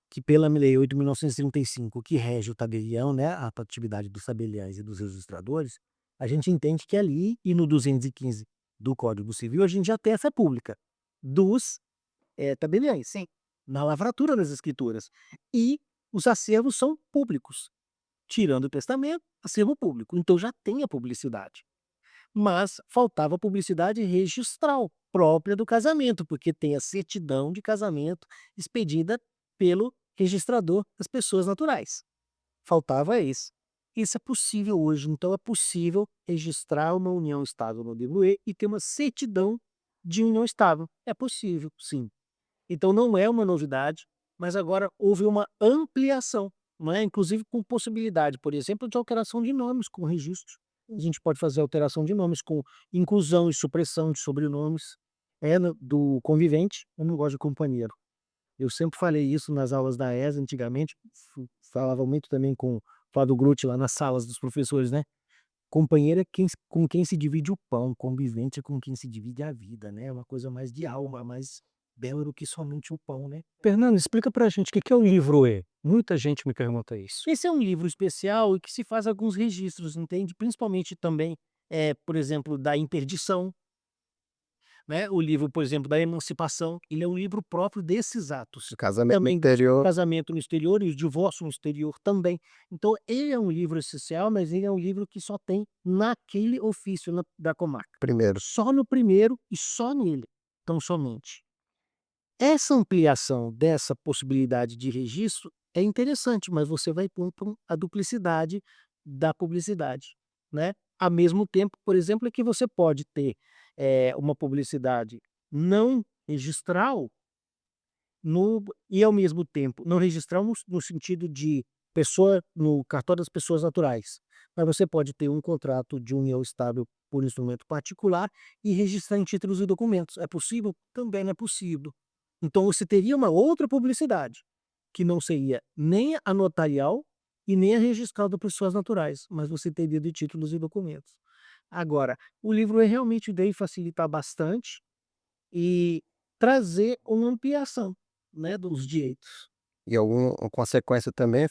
que pela Lei 8.935, que rege o tabelião, né, a atividade dos tabeliães e dos registradores, a gente entende que ali e no 215 do Código Civil a gente já tem essa pública dos tabeliães, sim, na lavratura das escrituras. E os acervos são públicos, tirando o testamento, acervo público. Então já tem a publicidade. Mas faltava a publicidade registral própria do casamento, porque tem a certidão de casamento expedida pelo registrador das pessoas naturais. Faltava isso. Isso é possível hoje, então é possível registrar uma união estável no livro E e ter uma certidão de união estável. É possível, sim. Então não é uma novidade, mas agora houve uma ampliação, não é? Inclusive com possibilidade, por exemplo, de alteração de nomes com registro. A gente pode fazer alteração de nomes com inclusão e supressão de sobrenomes. Do convivente, eu não gosto de companheiro. Eu sempre falei isso nas aulas da ESA antigamente, falava muito também com o Flávio Grutti lá nas salas dos professores, né? Companheiro é com quem se divide o pão, convivente é com quem se divide a vida, né? É uma coisa mais de alma, mais bela do que somente o pão, né? Fernando, explica pra gente o que que é o livro E. Muita gente me pergunta isso. Esse é um livro especial e que se faz alguns registros, entende? Principalmente também, por exemplo, da interdição, né? O livro, por exemplo, da emancipação, ele é um livro próprio desses atos. O casamento Também interior, casamento no exterior e o divórcio no exterior também. Então, ele é um livro essencial, mas ele é um livro que só tem naquele ofício da comarca. primeiro. Só no primeiro e só nele, tão somente. Essa ampliação dessa possibilidade de registro é interessante, mas você vai pôr a duplicidade da publicidade, né? Ao mesmo tempo, por exemplo, é que você pode ter uma publicidade não registral e ao mesmo tempo não registral no sentido de pessoa no cartório das pessoas naturais, mas você pode ter um contrato de união estável por instrumento particular e registrar em títulos e documentos. É possível? Também não é possível. Então você teria uma outra publicidade, que não seria nem a notarial e nem a registral das pessoas naturais, mas você teria de títulos e documentos. Agora, o livro realmente veio facilitar bastante e trazer uma ampliação, né, dos direitos. E uma consequência também,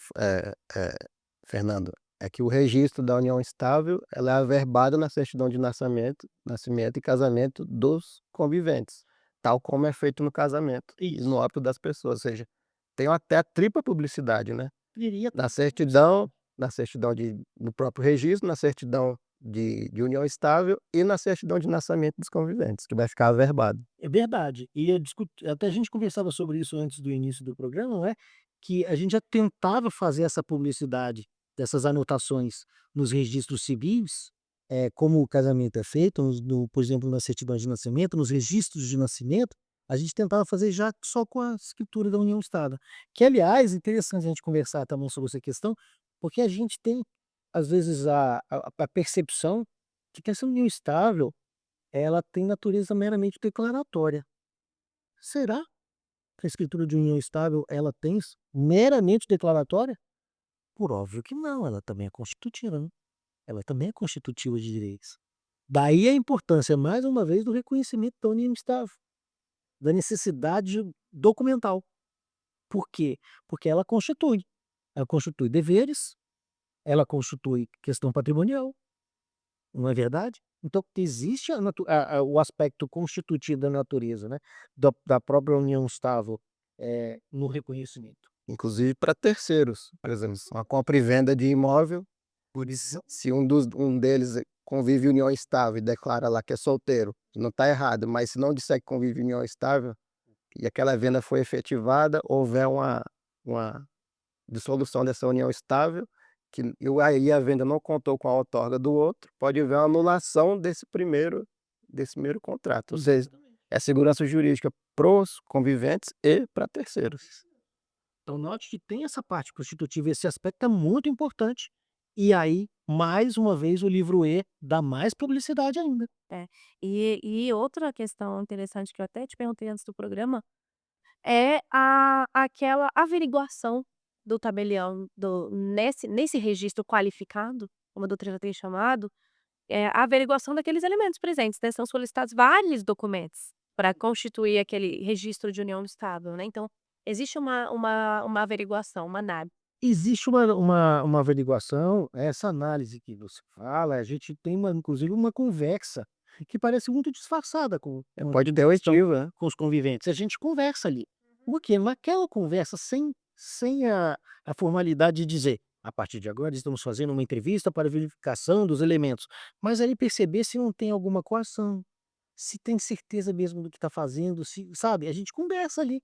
Fernando, é que o registro da união estável, ela é averbada na certidão de nascimento e casamento dos conviventes, tal como é feito no casamento e Isso. no óbito das pessoas, ou seja, tem até a tripla publicidade, né? Teria Na certidão no próprio registro, na certidão de união estável e na certidão de nascimento dos conviventes, que vai ficar averbado. É verdade. E até a gente conversava sobre isso antes do início do programa, não é? Que a gente já tentava fazer essa publicidade dessas anotações nos registros civis, como o casamento é feito, por exemplo, na certidão de nascimento, nos registros de nascimento, a gente tentava fazer já só com a escritura da união estável. Que, aliás, é interessante a gente conversar também sobre essa questão, porque a gente tem, às vezes, a percepção de que essa união estável ela tem natureza meramente declaratória. Será que a escritura de união estável ela tem meramente declaratória? Por óbvio que não, ela também é constitutiva, né? Ela também é constitutiva de direitos. Daí a importância, mais uma vez, do reconhecimento da união estável, da necessidade documental. Por quê? Porque ela constitui. Ela constitui deveres, ela constitui questão patrimonial, não é verdade? Então existe o aspecto constitutivo da natureza, né, da própria união estável, no reconhecimento. Inclusive para terceiros, por exemplo, uma compra e venda de imóvel, por isso, se um deles convive em união estável e declara lá que é solteiro, não está errado, mas se não disser que convive em união estável e aquela venda foi efetivada, houver uma dissolução dessa união estável, aí a venda não contou com a outorga do outro, pode haver uma anulação desse primeiro contrato. Ou seja, é segurança jurídica para os conviventes e para terceiros. Então note que tem essa parte constitutiva, esse aspecto é muito importante. E aí, mais uma vez, o livro E dá mais publicidade ainda. É. E outra questão interessante que eu até te perguntei antes do programa é aquela averiguação do tabelião nesse registro qualificado, como a doutrina tem chamado, a averiguação daqueles elementos presentes, né, são solicitados vários documentos para constituir aquele registro de união estável, né, então existe uma averiguação, uma análise. Existe uma averiguação, essa análise que você fala, a gente tem inclusive uma conversa que parece muito disfarçada Pode ter oitiva, né? com os conviventes. A gente conversa ali. Por quê? Naquela conversa, sem a formalidade de dizer, a partir de agora estamos fazendo uma entrevista para verificação dos elementos, mas aí perceber se não tem alguma coação, se tem certeza mesmo do que está fazendo, se, sabe? A gente conversa ali.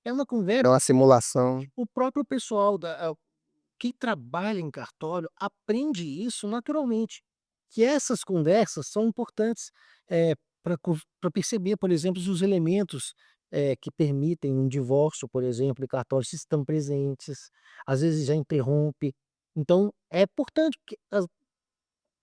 É uma É conversa. uma simulação. O próprio pessoal quem trabalha em cartório aprende isso naturalmente, que essas conversas são importantes, para perceber, por exemplo, se os elementos, que permitem um divórcio, por exemplo, em cartório, se estão presentes, às vezes já interrompe. Então é importante, porque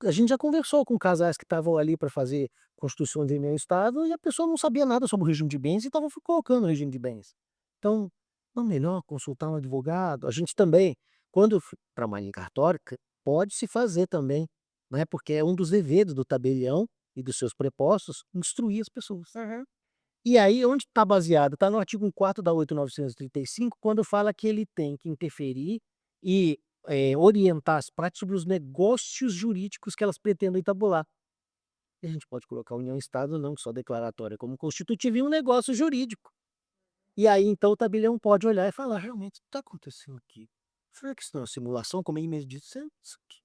a gente já conversou com casais que estavam ali para fazer constituição de meio estado e a pessoa não sabia nada sobre o regime de bens e estava colocando o regime de bens. Então, não é melhor consultar um advogado? A gente também, quando trabalha em cartório, pode-se fazer também, né? Porque é um dos deveres do tabelião e dos seus prepostos instruir as pessoas. E aí, onde está baseado? Está no artigo 4 da 8.935, quando fala que ele tem que interferir e orientar as partes sobre os negócios jurídicos que elas pretendem tabular. E a gente pode colocar união estável, não só declaratória, como constitutiva, e um negócio jurídico. E aí, então, o tabelião pode olhar e falar, realmente, o que está acontecendo aqui? Será que isso não é uma simulação, como ele mesmo disse? Isso aqui.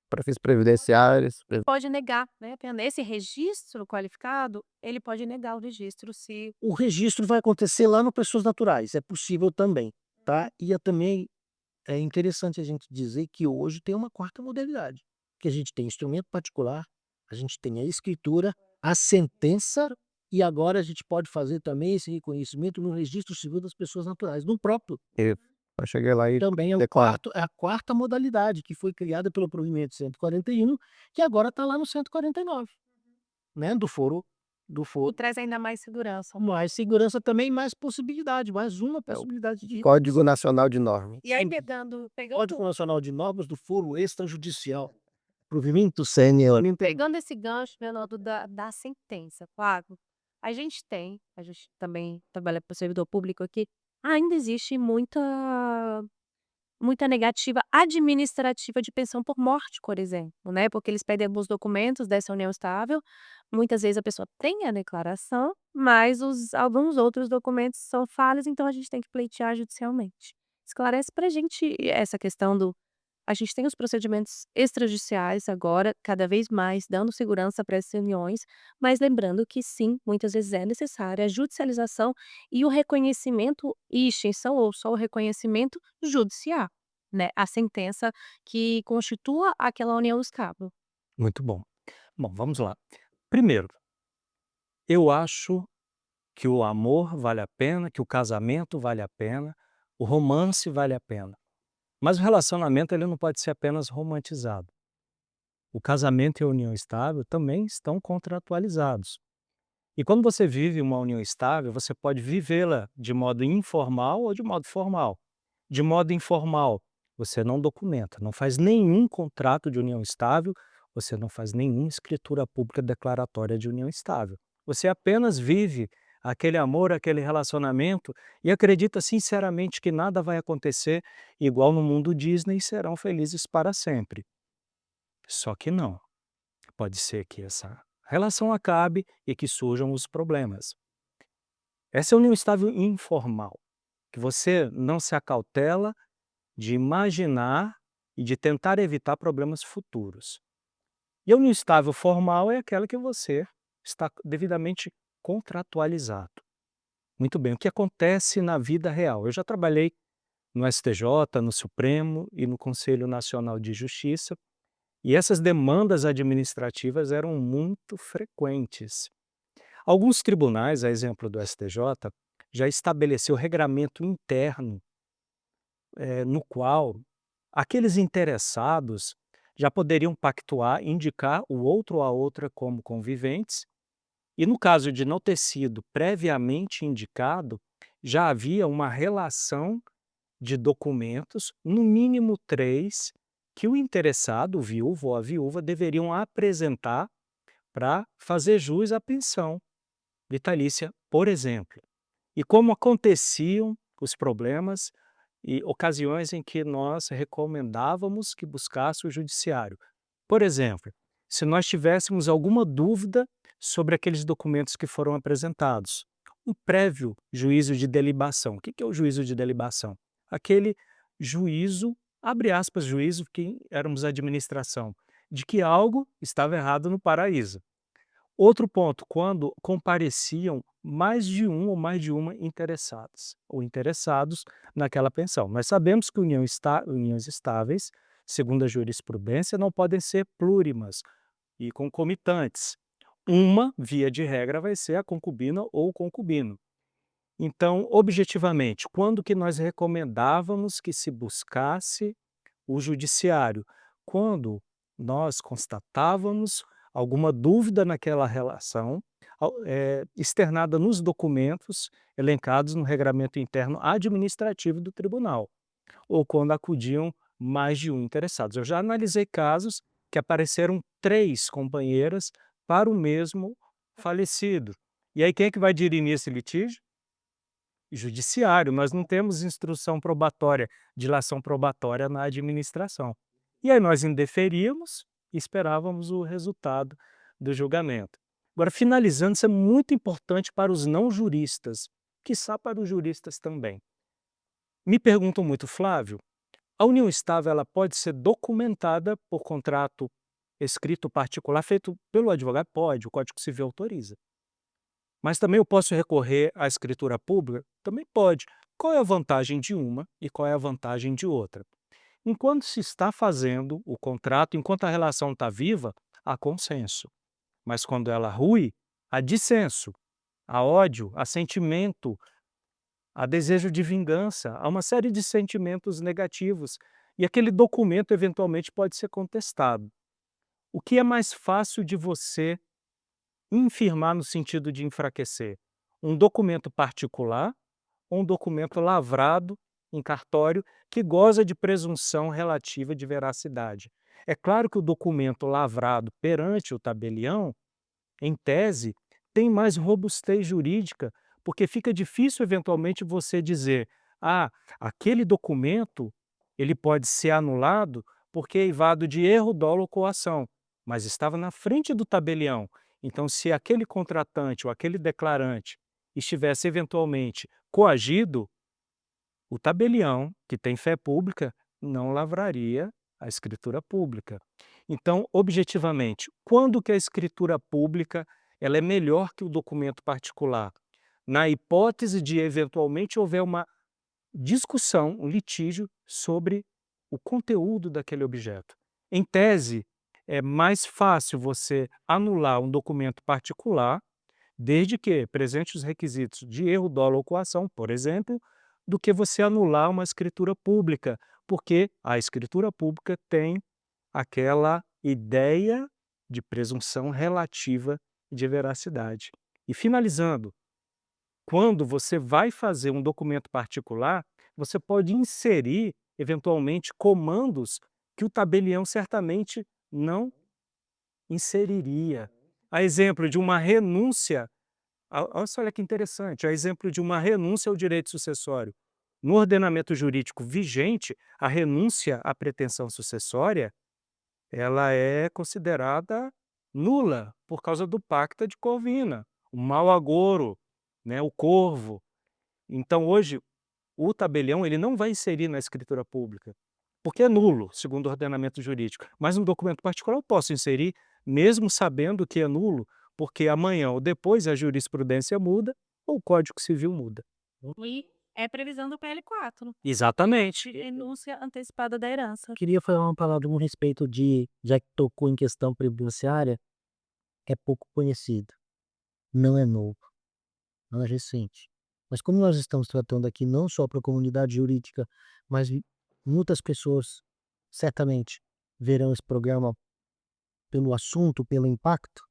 Para fins previdenciários. Pode negar, né, nesse registro qualificado, ele pode negar o registro se O registro vai acontecer lá no Pessoas Naturais, é possível também, tá? E também é interessante a gente dizer que hoje tem uma quarta modalidade, que a gente tem instrumento particular, a gente tem a escritura, a sentença, e agora a gente pode fazer também esse reconhecimento no registro civil das pessoas naturais, no próprio. Eu cheguei lá e Também declaro. é a quarta modalidade, que foi criada pelo provimento 141, que agora está lá no 149, né, do foro do E foro. traz ainda mais segurança. Mais segurança também, mais possibilidade, mais uma É o possibilidade de Código Nacional de Normas. E aí pegando Código Nacional de Normas do Foro Extrajudicial. Provimento sênior. pegando esse gancho, Leonardo, da sentença, Flávio, a gente também trabalha para o servidor público aqui, ainda existe muita negativa administrativa de pensão por morte, por exemplo, né, porque eles pedem alguns documentos dessa união estável, muitas vezes a pessoa tem a declaração, mas alguns outros documentos são falhos, então a gente tem que pleitear judicialmente. Esclarece pra gente essa questão a gente tem os procedimentos extrajudiciais agora, cada vez mais dando segurança para essas uniões, mas lembrando que sim, muitas vezes é necessária a judicialização e o reconhecimento e extinção ou só o reconhecimento judicial, né, a sentença que constitua aquela união estável. Muito bom. Bom, vamos lá. Primeiro, eu acho que o amor vale a pena, que o casamento vale a pena, o romance vale a pena. Mas o relacionamento ele não pode ser apenas romantizado. O casamento e a união estável também estão contratualizados. E quando você vive uma união estável, você pode vivê-la de modo informal ou de modo formal. De modo informal, você não documenta, não faz nenhum contrato de união estável, você não faz nenhuma escritura pública declaratória de união estável. Você apenas vive aquele amor, aquele relacionamento e acredita sinceramente que nada vai acontecer igual no mundo Disney e serão felizes para sempre. Só que não. Pode ser que essa relação acabe e que surjam os problemas. Essa é a união estável informal, que você não se acautela de imaginar e de tentar evitar problemas futuros. E a união estável formal é aquela que você está devidamente contratualizado. Muito bem, o que acontece na vida real? Eu já trabalhei no STJ, no Supremo e no Conselho Nacional de Justiça, e essas demandas administrativas eram muito frequentes. Alguns tribunais, a exemplo do STJ, já estabeleceu regramento interno, no qual aqueles interessados já poderiam pactuar, indicar o outro ou a outra como conviventes, e no caso de não ter sido previamente indicado, já havia uma relação de documentos, no mínimo 3, que o interessado, o viúvo ou a viúva, deveriam apresentar para fazer jus à pensão vitalícia, por exemplo. E como aconteciam os problemas e ocasiões em que nós recomendávamos que buscasse o judiciário. Por exemplo, se nós tivéssemos alguma dúvida sobre aqueles documentos que foram apresentados, um prévio juízo de delibação. O que é o juízo de delibação? Aquele juízo, abre aspas, juízo, que éramos administração, de que algo estava errado no paraíso. Outro ponto, quando compareciam mais de um ou mais de uma interessados ou interessados naquela pensão. Nós sabemos que uniões estáveis, segundo a jurisprudência, não podem ser plurimas e concomitantes. Uma, via de regra, vai ser a concubina ou o concubino. Então, objetivamente, quando que nós recomendávamos que se buscasse o judiciário? Quando nós constatávamos alguma dúvida naquela relação, externada nos documentos elencados no regramento interno administrativo do tribunal, ou quando acudiam mais de um interessados. Eu já analisei casos que apareceram 3 companheiras para o mesmo falecido. E aí quem é que vai dirimir esse litígio? Judiciário. Nós não temos instrução probatória, dilação probatória na administração. E aí nós indeferíamos e esperávamos o resultado do julgamento. Agora, finalizando, isso é muito importante para os não juristas, quiçá para os juristas também. Me perguntam muito, Flávio, a união estável ela pode ser documentada por contrato escrito particular feito pelo advogado? Pode, o Código Civil autoriza. Mas também eu posso recorrer à escritura pública? Também pode. Qual é a vantagem de uma e qual é a vantagem de outra? Enquanto se está fazendo o contrato, enquanto a relação está viva, há consenso. Mas quando ela rui, há dissenso, há ódio, há sentimento, há desejo de vingança, há uma série de sentimentos negativos. E aquele documento, eventualmente, pode ser contestado. O que é mais fácil de você infirmar no sentido de enfraquecer? Um documento particular ou um documento lavrado em cartório que goza de presunção relativa de veracidade? É claro que o documento lavrado perante o tabelião, em tese, tem mais robustez jurídica, porque fica difícil eventualmente você dizer: "Ah, aquele documento, ele pode ser anulado porque é eivado de erro, dolo ou coação", mas estava na frente do tabelião. Então, se aquele contratante ou aquele declarante estivesse eventualmente coagido, o tabelião, que tem fé pública, não lavraria a escritura pública. Então, objetivamente, quando que a escritura pública ela é melhor que o documento particular? Na hipótese de eventualmente houver uma discussão, um litígio sobre o conteúdo daquele objeto. Em tese, é mais fácil você anular um documento particular, desde que presente os requisitos de erro, dolo ou coação, por exemplo, do que você anular uma escritura pública, porque a escritura pública tem aquela ideia de presunção relativa de veracidade. E finalizando, quando você vai fazer um documento particular, você pode inserir, eventualmente, comandos que o tabelião certamente não inseriria. A exemplo de uma renúncia, olha só, olha que interessante, a exemplo de uma renúncia ao direito sucessório. No ordenamento jurídico vigente, a renúncia à pretensão sucessória ela é considerada nula por causa do pacta de Corvina, o mau agouro, né, o corvo. Então hoje o tabelião ele não vai inserir na escritura pública, porque é nulo, segundo o ordenamento jurídico. Mas no documento particular eu posso inserir, mesmo sabendo que é nulo, porque amanhã ou depois a jurisprudência muda ou o Código Civil muda. E é previsão do PL4, Exatamente. renúncia antecipada da herança. Queria falar uma palavra a respeito de, já que tocou em questão previdenciária, é pouco conhecido, não é novo, não é recente. Mas como nós estamos tratando aqui não só para a comunidade jurídica, mas muitas pessoas certamente verão esse programa pelo assunto, pelo impacto,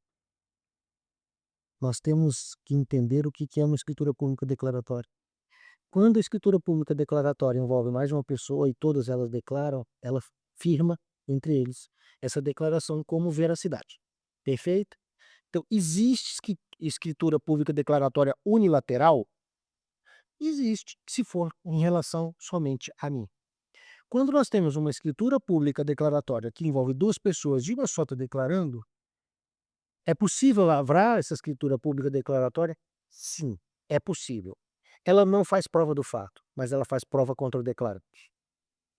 nós temos que entender o que é uma escritura pública declaratória. Quando a escritura pública declaratória envolve mais de uma pessoa e todas elas declaram, ela firma entre eles essa declaração como veracidade. Perfeito? Então, existe escritura pública declaratória unilateral? Existe, se for em relação somente a mim. Quando nós temos uma escritura pública declaratória que envolve duas pessoas de uma só tá declarando, é possível lavrar essa escritura pública declaratória? Sim, é possível. Ela não faz prova do fato, mas ela faz prova contra o declarante.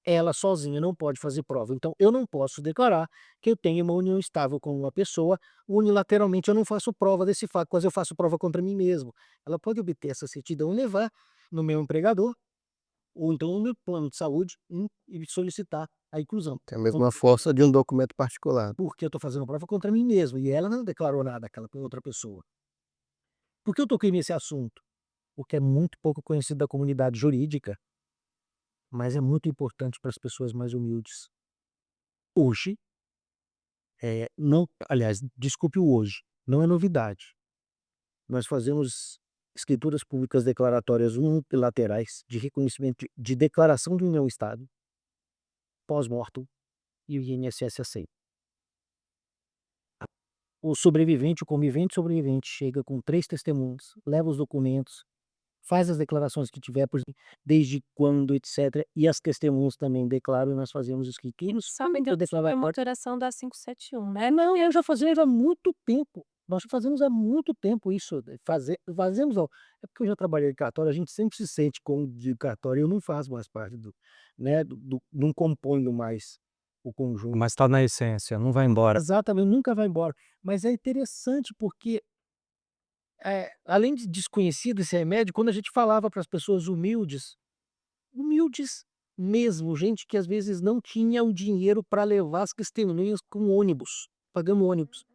Ela sozinha não pode fazer prova. Então, eu não posso declarar que eu tenho uma união estável com uma pessoa, unilateralmente eu não faço prova desse fato, mas eu faço prova contra mim mesmo. Ela pode obter essa certidão e levar no meu empregador, ou então no meu plano de saúde, e solicitar a inclusão. Tem a mesma força de um documento particular. Porque eu estou fazendo prova contra mim mesmo, e ela não declarou nada àquela outra pessoa. Por que eu toquei nesse assunto? Porque é muito pouco conhecido da comunidade jurídica, mas é muito importante para as pessoas mais humildes. Hoje, não, aliás, desculpe o hoje, não é novidade. Nós fazemos escrituras públicas declaratórias unilaterais de reconhecimento de declaração de união-estado, pós-mortem, e o INSS aceita. O sobrevivente, o convivente sobrevivente, chega com 3 testemunhas, leva os documentos, faz as declarações que tiver, desde quando, etc. E as testemunhas também declaram e nós fazemos isso aqui. Quem não sabe Então, desse é uma lavatório? alteração da 571, né? Não, eu já fazemos há muito tempo. Nós já fazemos há muito tempo isso. Fazemos, ó, é porque eu já trabalhei em cartório, a gente sempre se sente como de cartório, eu não faço mais parte né, não componho mais o conjunto. Mas está na essência, não vai embora. Exatamente, nunca vai embora. Mas é interessante porque, além de desconhecido esse remédio, quando a gente falava para as pessoas humildes, humildes mesmo, gente que às vezes não tinha o dinheiro para levar as testemunhas com ônibus, pagando ônibus.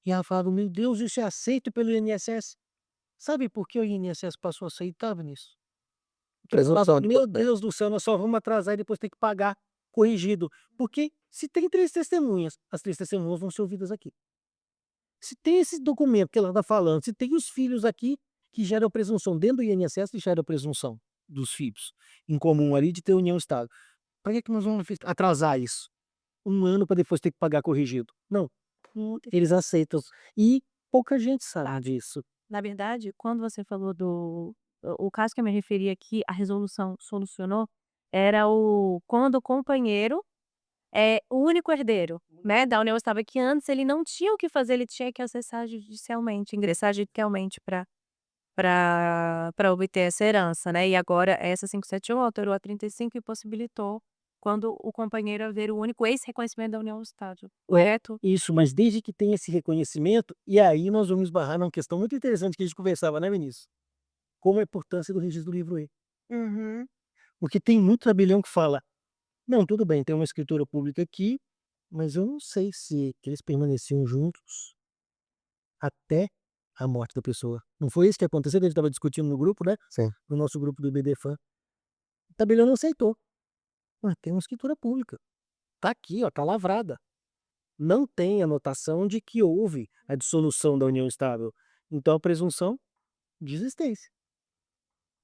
E ela falava: "Meu Deus, isso é aceito pelo INSS?" Sabe por que o INSS passou a aceitar, Vinícius? Porque eles falavam: "Meu Deus do céu, nós só vamos atrasar e depois ter que pagar corrigido." Porque se tem 3 testemunhas, as 3 testemunhas vão ser ouvidas aqui. Se tem esse documento que ela está falando, se tem os filhos aqui que geram presunção dentro do INSS, que gera presunção dos filhos em comum ali de ter união estável. Para que nós vamos atrasar isso? 1 ano para depois ter que pagar corrigido? Não, eles aceitam. E pouca gente sabe disso. Na verdade, quando você falou o caso que eu me referi aqui, a resolução solucionou, era quando o companheiro é o único herdeiro, né, da união estável, que antes ele não tinha o que fazer, ele tinha que acessar judicialmente, ingressar judicialmente para obter essa herança, né, e agora essa 571 alterou a 35 e possibilitou quando o companheiro haver o único ex-reconhecimento da união estável, correto? Isso, mas desde que tenha esse reconhecimento, e aí nós vamos esbarrar numa questão muito interessante que a gente conversava, né, Vinícius? Como a importância do registro do livro E. Uhum. Porque tem muito tabelião que fala: não, tudo bem, tem uma escritura pública aqui, mas eu não sei se eles permaneciam juntos até a morte da pessoa. Não foi isso que aconteceu? A gente estava discutindo no grupo, né? Sim. No nosso grupo do BDFan. O tabelião não aceitou. Mas tem uma escritura pública. Tá aqui, ó, tá lavrada. Não tem anotação de que houve a dissolução da união estável. Então a presunção de existência.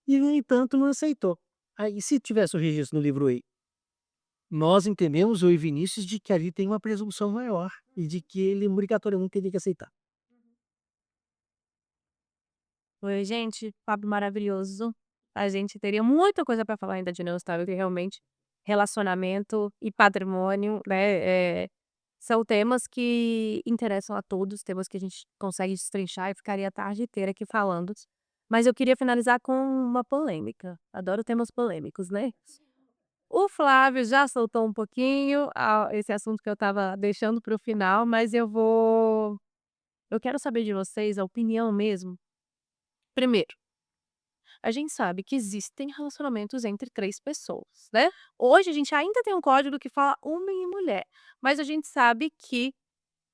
E, no entanto, não aceitou. Aí, se tivesse o registro no livro E, nós entendemos, eu e Vinícius, de que ali tem uma presunção maior e de que ele obrigatoriamente teria que aceitar. Oi, gente, papo maravilhoso. A gente teria muita coisa para falar ainda de união estável, que realmente relacionamento e patrimônio, né, são temas que interessam a todos, temas que a gente consegue destrinchar e ficaria a tarde inteira aqui falando. Mas eu queria finalizar com uma polêmica. Adoro temas polêmicos, né? O Flávio já soltou um pouquinho esse assunto que eu estava deixando para o final, mas eu quero saber de vocês a opinião mesmo. Primeiro, a gente sabe que existem relacionamentos entre 3 pessoas, né. Hoje a gente ainda tem um código que fala homem e mulher, mas a gente sabe que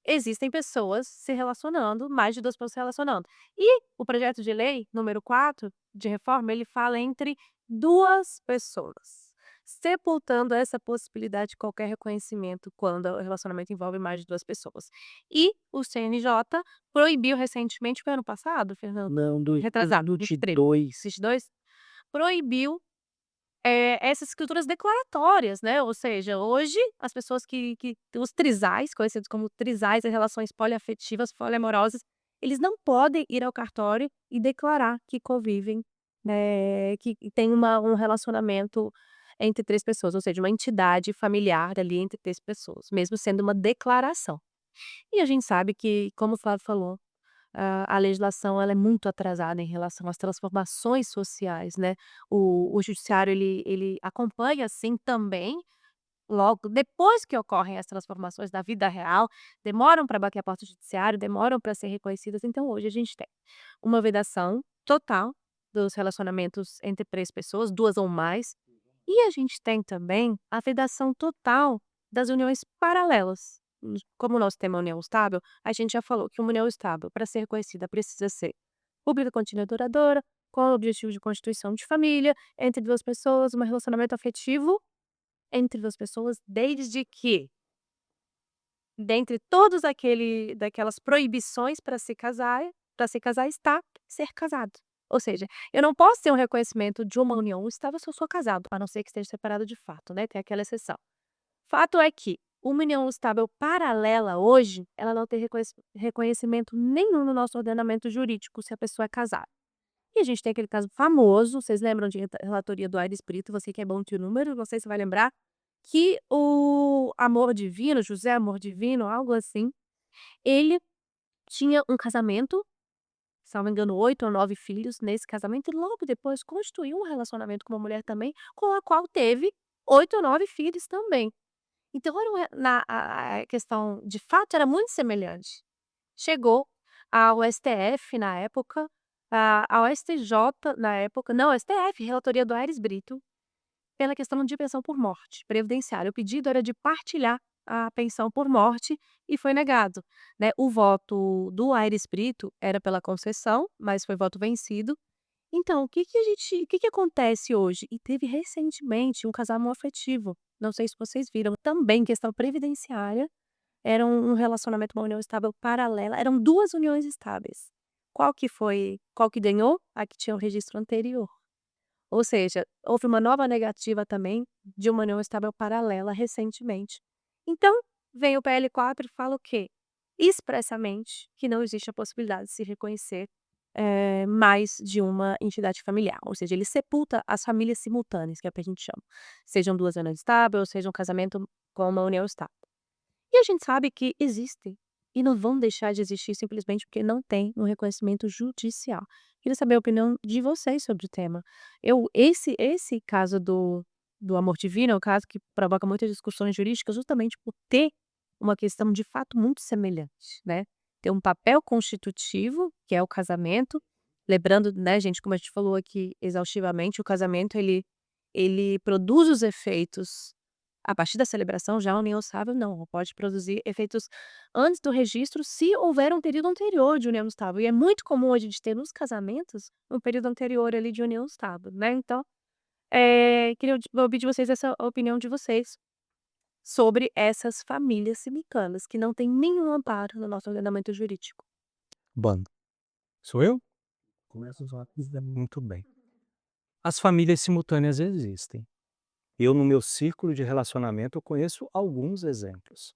existem pessoas se relacionando, mais de 2 pessoas se relacionando. E o projeto de lei número 4 de reforma, ele fala entre 2 pessoas, sepultando essa possibilidade de qualquer reconhecimento quando o relacionamento envolve mais de 2 pessoas. E o CNJ proibiu recentemente, foi ano passado, Fernando? Não, Retrasado, do 23. T2. 22, proibiu, essas escrituras declaratórias, né, ou seja, hoje as pessoas que os trisais, conhecidos como trisais em relações poliafetivas, poliamorosas, eles não podem ir ao cartório e declarar que convivem, né, que tem um relacionamento entre 3 pessoas, ou seja, uma entidade familiar ali entre 3 pessoas, mesmo sendo uma declaração. E a gente sabe que, como o Flávio falou, a legislação ela é muito atrasada em relação às transformações sociais, né. O judiciário ele acompanha, assim, também, logo depois que ocorrem as transformações da vida real, demoram para bater a porta do judiciário, demoram para ser reconhecidas. Então hoje a gente tem uma vedação total dos relacionamentos entre 3 pessoas, 2 ou mais, e a gente tem também a vedação total das uniões paralelas. Como o nosso tema é união estável, a gente já falou que uma união estável, para ser reconhecida, precisa ser pública, contínua e duradoura, com o objetivo de constituição de família, entre 2 pessoas, um relacionamento afetivo entre 2 pessoas, desde que, dentre todos daquelas proibições para se casar está ser casado. Ou seja, eu não posso ter um reconhecimento de uma união estável se eu sou casado, a não ser que esteja separado de fato, né, tem aquela exceção. Fato é que uma união estável paralela hoje, ela não tem reconhecimento nenhum no nosso ordenamento jurídico se a pessoa é casada. E a gente tem aquele caso famoso, vocês lembram de relatoria do Aires Brito, você que é bom de número, não sei se vai lembrar, que o Amor Divino, José Amor Divino, algo assim, ele tinha um casamento, salvo engano 8 ou 9 filhos nesse casamento e logo depois constituiu um relacionamento com uma mulher também, com a qual teve 8 ou 9 filhos também. Então era a questão de fato era muito semelhante. Chegou ao STF na época, ao STJ na época não, STF, relatoria do Aires Brito, pela questão de pensão por morte previdenciária. O pedido era de partilhar a pensão por morte e foi negado, né. O voto do Aires Brito era pela concessão, mas foi voto vencido. Então, o que que acontece hoje? E teve recentemente um casal homoafetivo, não sei se vocês viram, também questão previdenciária, era um relacionamento, uma união estável paralela, eram 2 uniões estáveis. Qual que ganhou? A que tinha o registro anterior. Ou seja, houve uma nova negativa também de uma união estável paralela recentemente. Então, vem o PL4 e fala o quê? Expressamente que não existe a possibilidade de se reconhecer, mais de uma entidade familiar, ou seja, ele sepulta as famílias simultâneas, que é o que a gente chama, sejam 2 uniões estáveis ou seja um casamento com uma união estável. E a gente sabe que existem e não vão deixar de existir simplesmente porque não tem um reconhecimento judicial. Queria saber a opinião de vocês sobre o tema. Esse caso do amor divino é um caso que provoca muitas discussões jurídicas justamente por ter uma questão de fato muito semelhante, né. Ter um papel constitutivo, que é o casamento, lembrando, né, gente, como a gente falou aqui exaustivamente, o casamento ele produz os efeitos a partir da celebração, já a união estável não, pode produzir efeitos antes do registro, se houver um período anterior de união estável. E é muito comum a gente ter nos casamentos um período anterior ali de união estável, né. Então, queria ouvir de vocês essa opinião de vocês sobre essas famílias simultâneas, que não têm nenhum amparo no nosso ordenamento jurídico. Bom, sou eu? Começa a usar a Muito bem. As famílias simultâneas existem. Eu, no meu círculo de relacionamento, eu conheço alguns exemplos.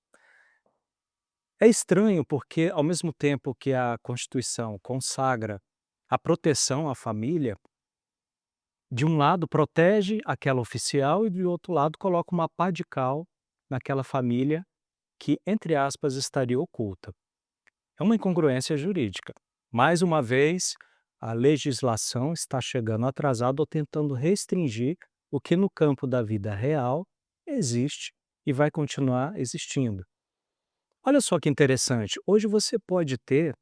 É estranho porque, ao mesmo tempo que a Constituição consagra a proteção à família, de um lado protege aquela oficial e do outro lado coloca uma pá de cal naquela família que, entre aspas, estaria oculta. É uma incongruência jurídica. Mais uma vez, a legislação está chegando atrasada ou tentando restringir o que no campo da vida real existe e vai continuar existindo. Olha só que interessante, hoje você pode ter,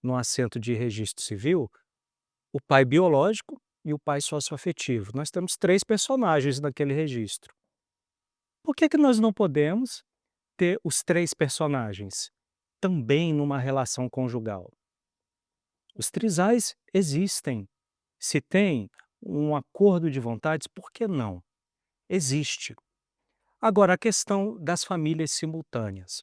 no assento de registro civil, o pai biológico e o pai socioafetivo. Nós temos 3 personagens naquele registro. Por que nós não podemos ter os 3 personagens também numa relação conjugal? Os trisais existem. Se tem um acordo de vontades, por que não? Existe. Agora, a questão das famílias simultâneas.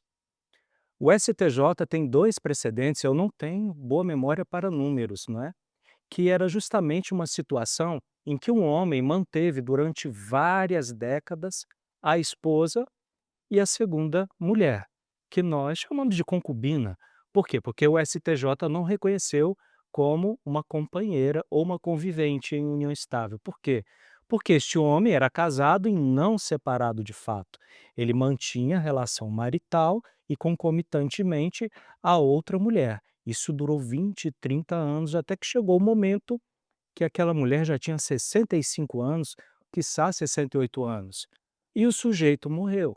O STJ tem 2 precedentes, eu não tenho boa memória para números, não é? Que era justamente uma situação em que um homem manteve durante várias décadas a esposa e a segunda mulher, que nós chamamos de concubina. Por quê? Porque o STJ não reconheceu como uma companheira ou uma convivente em união estável. Por quê? Porque este homem era casado e não separado de fato. Ele mantinha relação marital e concomitantemente a outra mulher. Isso durou 20, 30 anos, até que chegou o momento que aquela mulher já tinha 65 anos, quiçá 68 anos, e o sujeito morreu.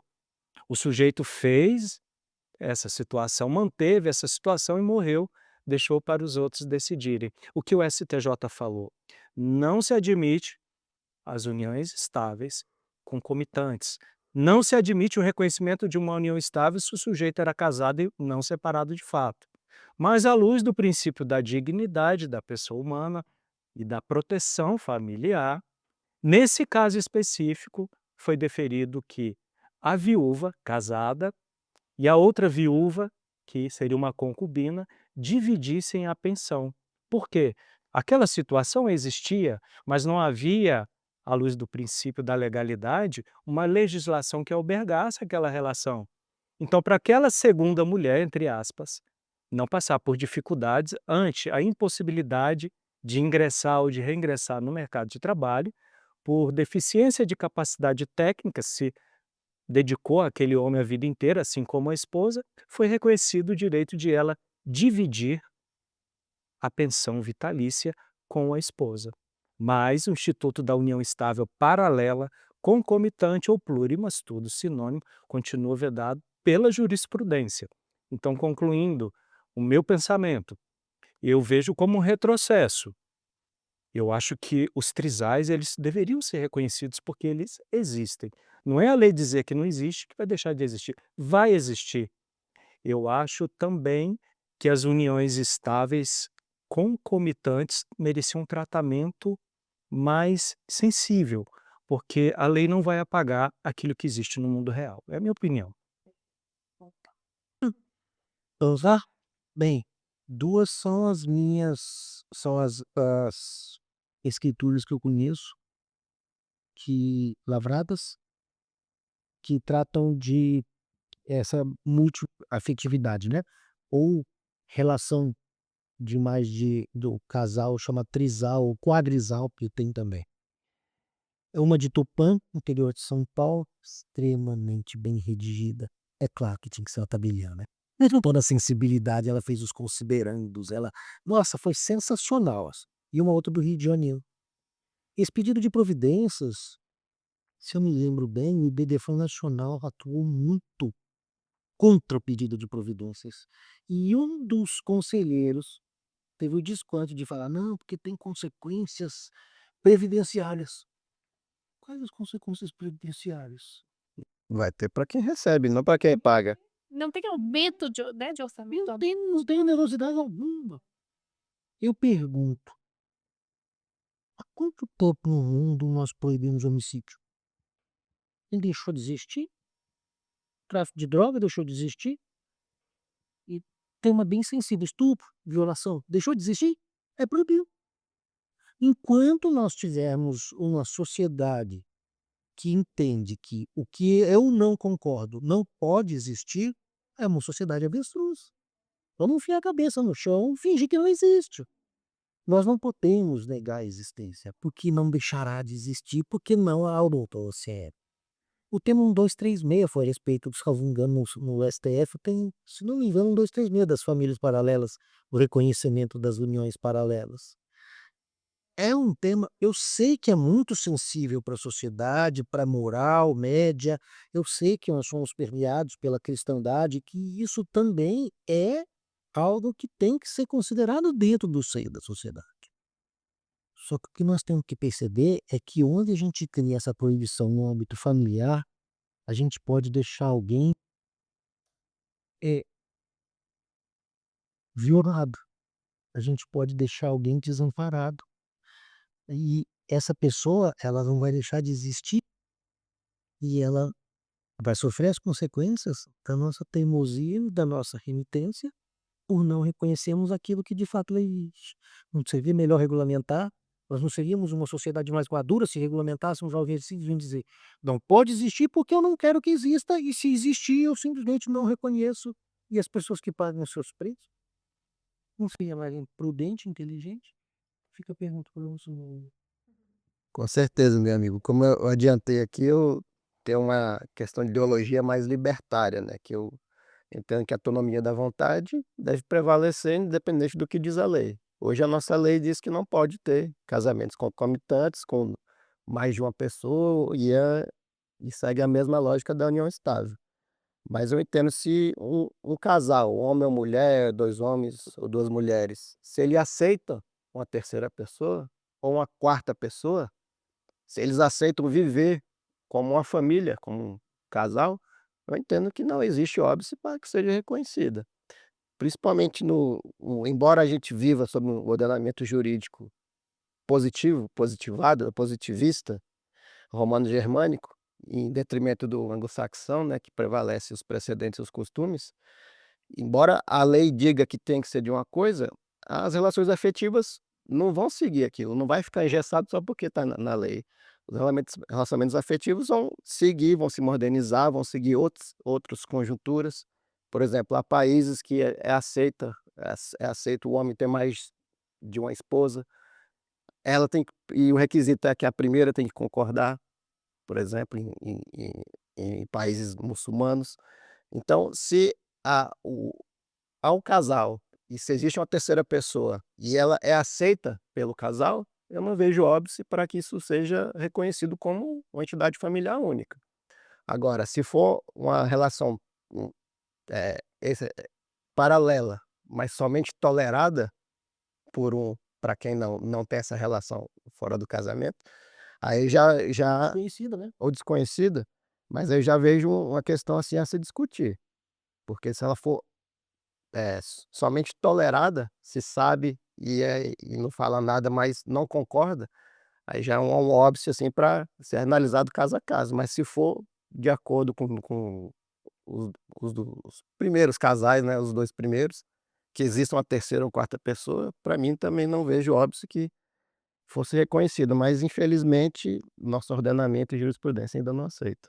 O sujeito fez essa situação, manteve essa situação e morreu, deixou para os outros decidirem. O que o STJ falou? Não se admite as uniões estáveis concomitantes. Não se admite o reconhecimento de uma união estável se o sujeito era casado e não separado de fato. Mas, à luz do princípio da dignidade da pessoa humana e da proteção familiar, nesse caso específico, foi deferido que a viúva casada e a outra viúva, que seria uma concubina, dividissem a pensão. Por quê? Aquela situação existia, mas não havia, à luz do princípio da legalidade, uma legislação que albergasse aquela relação. Então, para aquela segunda mulher, entre aspas, não passar por dificuldades ante a impossibilidade de ingressar ou de reingressar no mercado de trabalho, por deficiência de capacidade técnica, se dedicou àquele homem a vida inteira, assim como a esposa, foi reconhecido o direito de ela dividir a pensão vitalícia com a esposa. Mas o Instituto da União Estável Paralela, concomitante ou plurimas, tudo sinônimo, continua vedado pela jurisprudência. Então, concluindo o meu pensamento, eu vejo como um retrocesso. Eu acho que os trisais eles deveriam ser reconhecidos porque eles existem. Não é a lei dizer que não existe que vai deixar de existir. Vai existir. Eu acho também que as uniões estáveis concomitantes mereciam um tratamento mais sensível, porque a lei não vai apagar aquilo que existe no mundo real. É a minha opinião. Vamos lá? Bem, 2 são as escrituras que eu conheço, que lavradas, que tratam de essa multiafetividade, né, ou relação de mais de do casal, chama trisal ou quadrisal, que tem também. É uma de Tupã, interior de São Paulo, extremamente bem redigida. É claro que tinha que ser uma tabeliã, né. Mesmo toda a sensibilidade, ela fez os considerandos, ela nossa, foi sensacional, assim. E uma outra do Rio de Janeiro. Esse pedido de providências, se eu me lembro bem, o IBDFAN Nacional atuou muito contra o pedido de providências. E um dos conselheiros teve o desplante de falar: "Não, porque tem consequências previdenciárias". Quais as consequências previdenciárias? Vai ter para quem recebe, não para quem paga. Não tem aumento de orçamento? Não tem onerosidade alguma. Eu pergunto, há quanto tempo no mundo nós proibimos homicídio? Ele deixou de existir? Tráfico de droga deixou de existir? E tema bem sensível, estupro, violação, deixou de existir? É proibido. Enquanto nós tivermos uma sociedade que entende que o que eu não concordo não pode existir, é uma sociedade avestruz. Vamos enfiar a cabeça no chão, fingir que não existe. Nós não podemos negar a existência, porque não deixará de existir, porque não há o doutor CE. O tema 1236 foi a respeito, salvo engano, no STF, tem, se não me engano, 1236 das famílias paralelas, o reconhecimento das uniões paralelas. É um tema, eu sei que é muito sensível para a sociedade, para a moral média, eu sei que nós somos permeados pela cristandade, que isso também é algo que tem que ser considerado dentro do seio da sociedade. Só que o que nós temos que perceber é que onde a gente cria essa proibição no âmbito familiar, a gente pode deixar alguém é, violado, a gente pode deixar alguém desamparado. E essa pessoa, ela não vai deixar de existir e ela vai sofrer as consequências da nossa teimosia, da nossa renitência, por não reconhecermos aquilo que de fato existe. Não seria melhor regulamentar? Nós não seríamos uma sociedade mais madura se regulamentássemos ao invés de simplesmente dizer: "Não pode existir porque eu não quero que exista e se existir eu simplesmente não reconheço", e as pessoas que pagam os seus preços? Não seria mais prudente, inteligente? Fica a pergunta para você. Com certeza, meu amigo. Como eu adiantei aqui, eu tenho uma questão de ideologia mais libertária, né, que eu entendo que a autonomia da vontade deve prevalecer independente do que diz a lei. Hoje a nossa lei diz que não pode ter casamentos concomitantes com mais de uma pessoa e segue a mesma lógica da união estável. Mas eu entendo se um casal, um homem ou mulher, 2 homens ou 2 mulheres, se ele aceita uma terceira pessoa ou uma quarta pessoa, se eles aceitam viver como uma família, como um casal, eu entendo que não existe óbice para que seja reconhecida. Principalmente embora a gente viva sob um ordenamento jurídico positivo, positivado, positivista, romano-germânico, em detrimento do anglo-saxão, né, que prevalece os precedentes e os costumes, embora a lei diga que tem que ser de uma coisa, as relações afetivas não vão seguir aquilo, não vai ficar engessado só porque está na lei. Os relacionamentos afetivos vão seguir, vão se modernizar, vão seguir outras conjunturas. Por exemplo, há países que é aceito o homem ter mais de uma esposa, ela tem que e o requisito é que a primeira tem que concordar, por exemplo, em países muçulmanos. Então, se há o há um casal, e se existe uma terceira pessoa, e ela é aceita pelo casal, eu não vejo óbice para que isso seja reconhecido como uma entidade familiar única. Agora, se for uma relação, esse paralela, mas somente tolerada por para quem não tem essa relação fora do casamento, aí já Conhecida, né? ou desconhecida, mas aí eu já vejo uma questão, assim, a se discutir, porque se ela for somente tolerada, se sabe e não fala nada, mas não concorda, aí já é um óbice, assim, para ser analisado caso a caso, mas se for de acordo com os os primeiros casais, né, os 2 primeiros, que exista uma terceira ou quarta pessoa, para mim também não vejo óbvio que fosse reconhecido, mas infelizmente nosso ordenamento e jurisprudência ainda não aceita.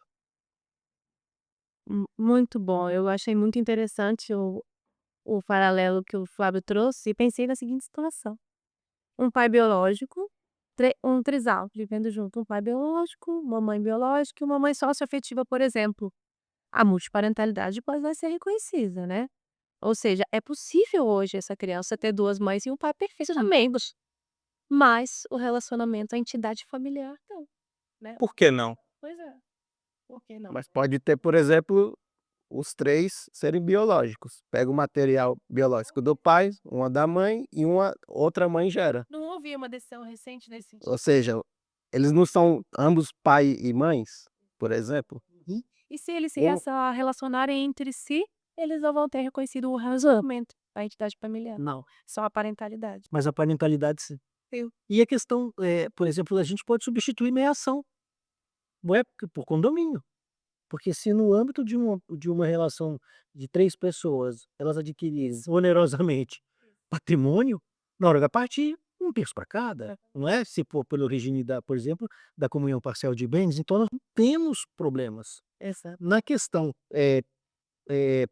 Muito bom, eu achei muito interessante o paralelo que o Fábio trouxe e pensei na seguinte situação: um pai biológico, um trisal vivendo junto, um pai biológico, uma mãe biológica e uma mãe socioafetiva, por exemplo. A multiparentalidade pode não ser reconhecida, né. Ou seja, é possível hoje essa criança ter 2 mães e um pai perfeitamente, mas o relacionamento, a entidade familiar não, né. Por que não? Pois é, por que não? Mas pode ter, por exemplo, os 3 serem biológicos. Pega o material biológico do pai, uma da mãe e uma outra mãe gera. Não houve uma decisão recente nesse Ou sentido? seja, eles não são ambos pai e mães, por exemplo? E se eles se Um relacionarem entre si, eles não vão ter reconhecido o relacionamento, a entidade familiar, Não, só a parentalidade. mas a parentalidade sim. Sim. E a questão, por exemplo, a gente pode substituir meação, não é, por condomínio. Porque se no âmbito de uma relação de 3 pessoas, elas adquirirem onerosamente patrimônio, na hora da partilha, um terço para cada, não é? Se for pelo regime da, por exemplo, da comunhão parcial de bens, então nós não temos problemas. Exato. Na questão,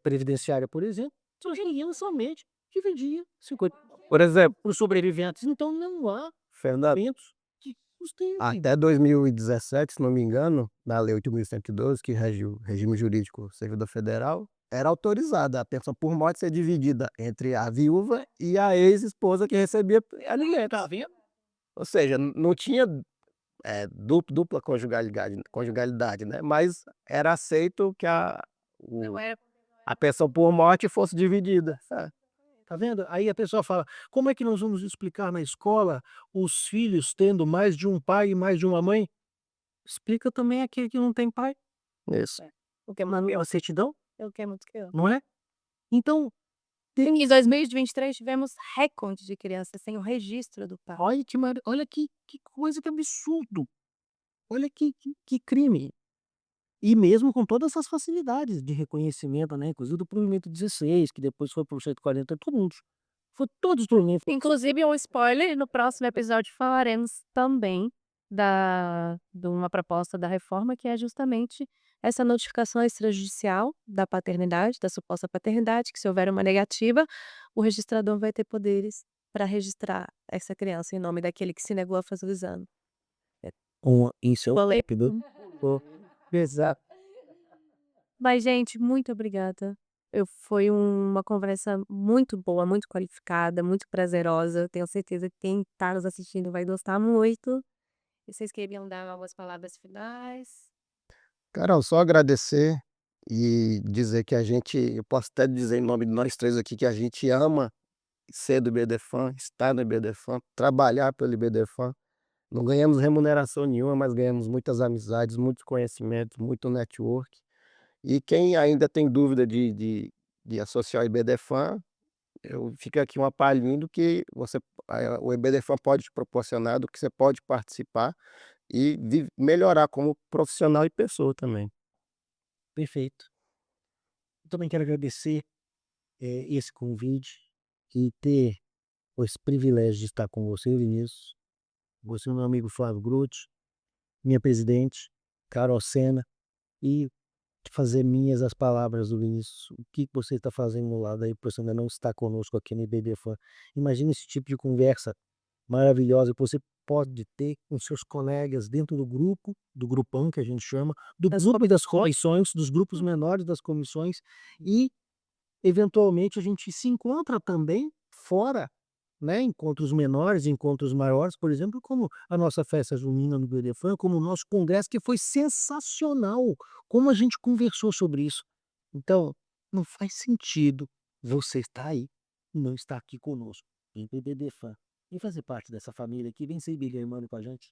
previdenciária, por exemplo, surgiria somente dividia 50 por exemplo, para os sobreviventes, então não há Fernando, eventos que sustentem. até 2017, se não me engano, na Lei 8.112, que rege o regime jurídico do servidor federal, era autorizada a pensão por morte ser dividida entre a viúva e a ex-esposa que recebia alimentos. Tá vendo? Ou seja, não tinha, dupla conjugalidade, né, mas era aceito que Não era a pensão por morte fosse dividida. É. Tá vendo? Aí a pessoa fala: "Como é que nós vamos explicar na escola os filhos tendo mais de um pai e mais de uma mãe?" Explica também aquele que não tem pai, Isso. o que é na muito mesma certidão, o que é muito pior. não é? Então, Em 2023 tivemos recorde de crianças sem o registro do pai. olha que coisa, que absurdo, olha que crime. E mesmo com todas essas facilidades de reconhecimento, né, inclusive do provimento 16, que depois foi para o 140, todo mundo, foi todos os provimentos. Inclusive, um spoiler, no próximo episódio falaremos também de uma proposta da reforma, que é justamente essa notificação extrajudicial da paternidade, da suposta paternidade, que se houver uma negativa, o registrador vai ter poderes para registrar essa criança em nome daquele que se negou a fazer o exame. Isso é o Polê pô, exato. Mas, gente, muito obrigada. Foi uma conversa muito boa, muito qualificada, muito prazerosa. Tenho certeza que quem está nos assistindo vai gostar muito. E vocês queriam dar algumas palavras finais? Carol, só agradecer e dizer que eu posso até dizer em nome de nós 3 aqui que a gente ama ser do IBDFAN, estar no IBDFAN, trabalhar pelo IBDFAN. Não ganhamos remuneração nenhuma, mas ganhamos muitas amizades, muitos conhecimentos, muito network. E quem ainda tem dúvida de associar o IBDFAN, fica aqui uma palhinha do que o IBDFAN pode te proporcionar, do que você pode participar e melhorar como profissional e pessoa também. Perfeito. Eu também quero agradecer, esse convite e ter esse privilégio de estar com você, Vinícius, você, meu amigo Flávio Grutti, minha presidente, Carol Sena, e fazer minhas as palavras do Vinícius. O que você está fazendo no lado aí, por você ainda não está conosco aqui no IBDFAN. Imagina esse tipo de conversa maravilhosa que você pode ter com seus colegas dentro do grupo, do grupão que a gente chama, do grupo das comissões, dos grupos menores das comissões, e eventualmente a gente se encontra também fora, né, encontros menores, encontros maiores, por exemplo, como a nossa festa junina no Belefã, como o nosso congresso, que foi sensacional, como a gente conversou sobre isso. Então, não faz sentido você estar aí e não estar aqui conosco, em BBDFã, e fazer parte dessa família que vem ser irmão com a gente.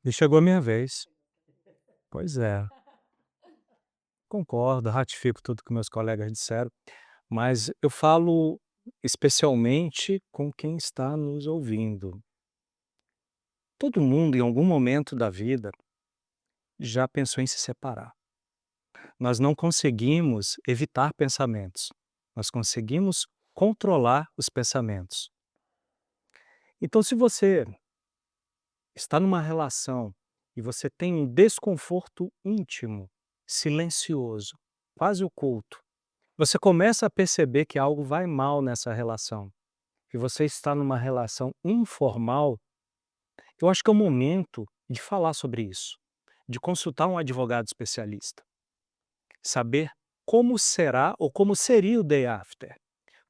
E chegou a minha vez. Pois é, concordo, ratifico tudo que meus colegas disseram, mas eu falo especialmente com quem está nos ouvindo. Todo mundo, em algum momento da vida, já pensou em se separar. nós não conseguimos evitar pensamentos, nós conseguimos controlar os pensamentos. Então, se você está numa relação e você tem um desconforto íntimo, silencioso, quase oculto, você começa a perceber que algo vai mal nessa relação, que você está numa relação informal, eu acho que é o momento de falar sobre isso, de consultar um advogado especialista, saber como será ou como seria o day after,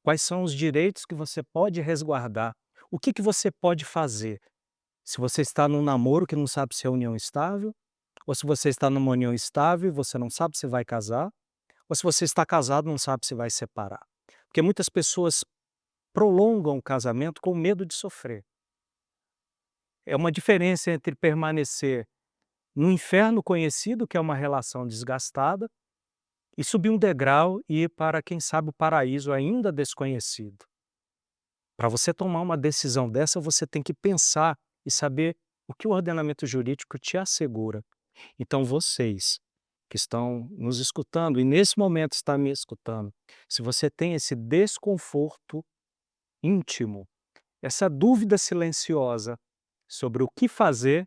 quais são os direitos que você pode resguardar, o que você pode fazer. Se você está num namoro que não sabe se é união estável, ou se você está numa união estável e você não sabe se vai casar, ou se você está casado e não sabe se vai separar. Porque muitas pessoas prolongam o casamento com medo de sofrer. É uma diferença entre permanecer no inferno conhecido, que é uma relação desgastada, e subir um degrau e ir para, quem sabe, o paraíso ainda desconhecido. Para você tomar uma decisão dessa, você tem que pensar e saber o que o ordenamento jurídico te assegura. Então, vocês que estão nos escutando e nesse momento está me escutando, se você tem esse desconforto íntimo, essa dúvida silenciosa sobre o que fazer,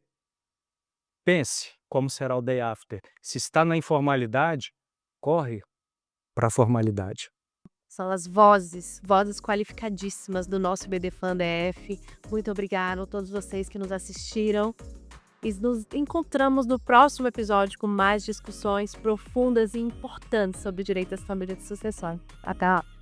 pense como será o day after. Se está na informalidade, corre para a formalidade. São as vozes qualificadíssimas do nosso BD Fan DF. Muito obrigado a todos vocês que nos assistiram. E nos encontramos no próximo episódio com mais discussões profundas e importantes sobre o direito às famílias de sucessão. Até lá!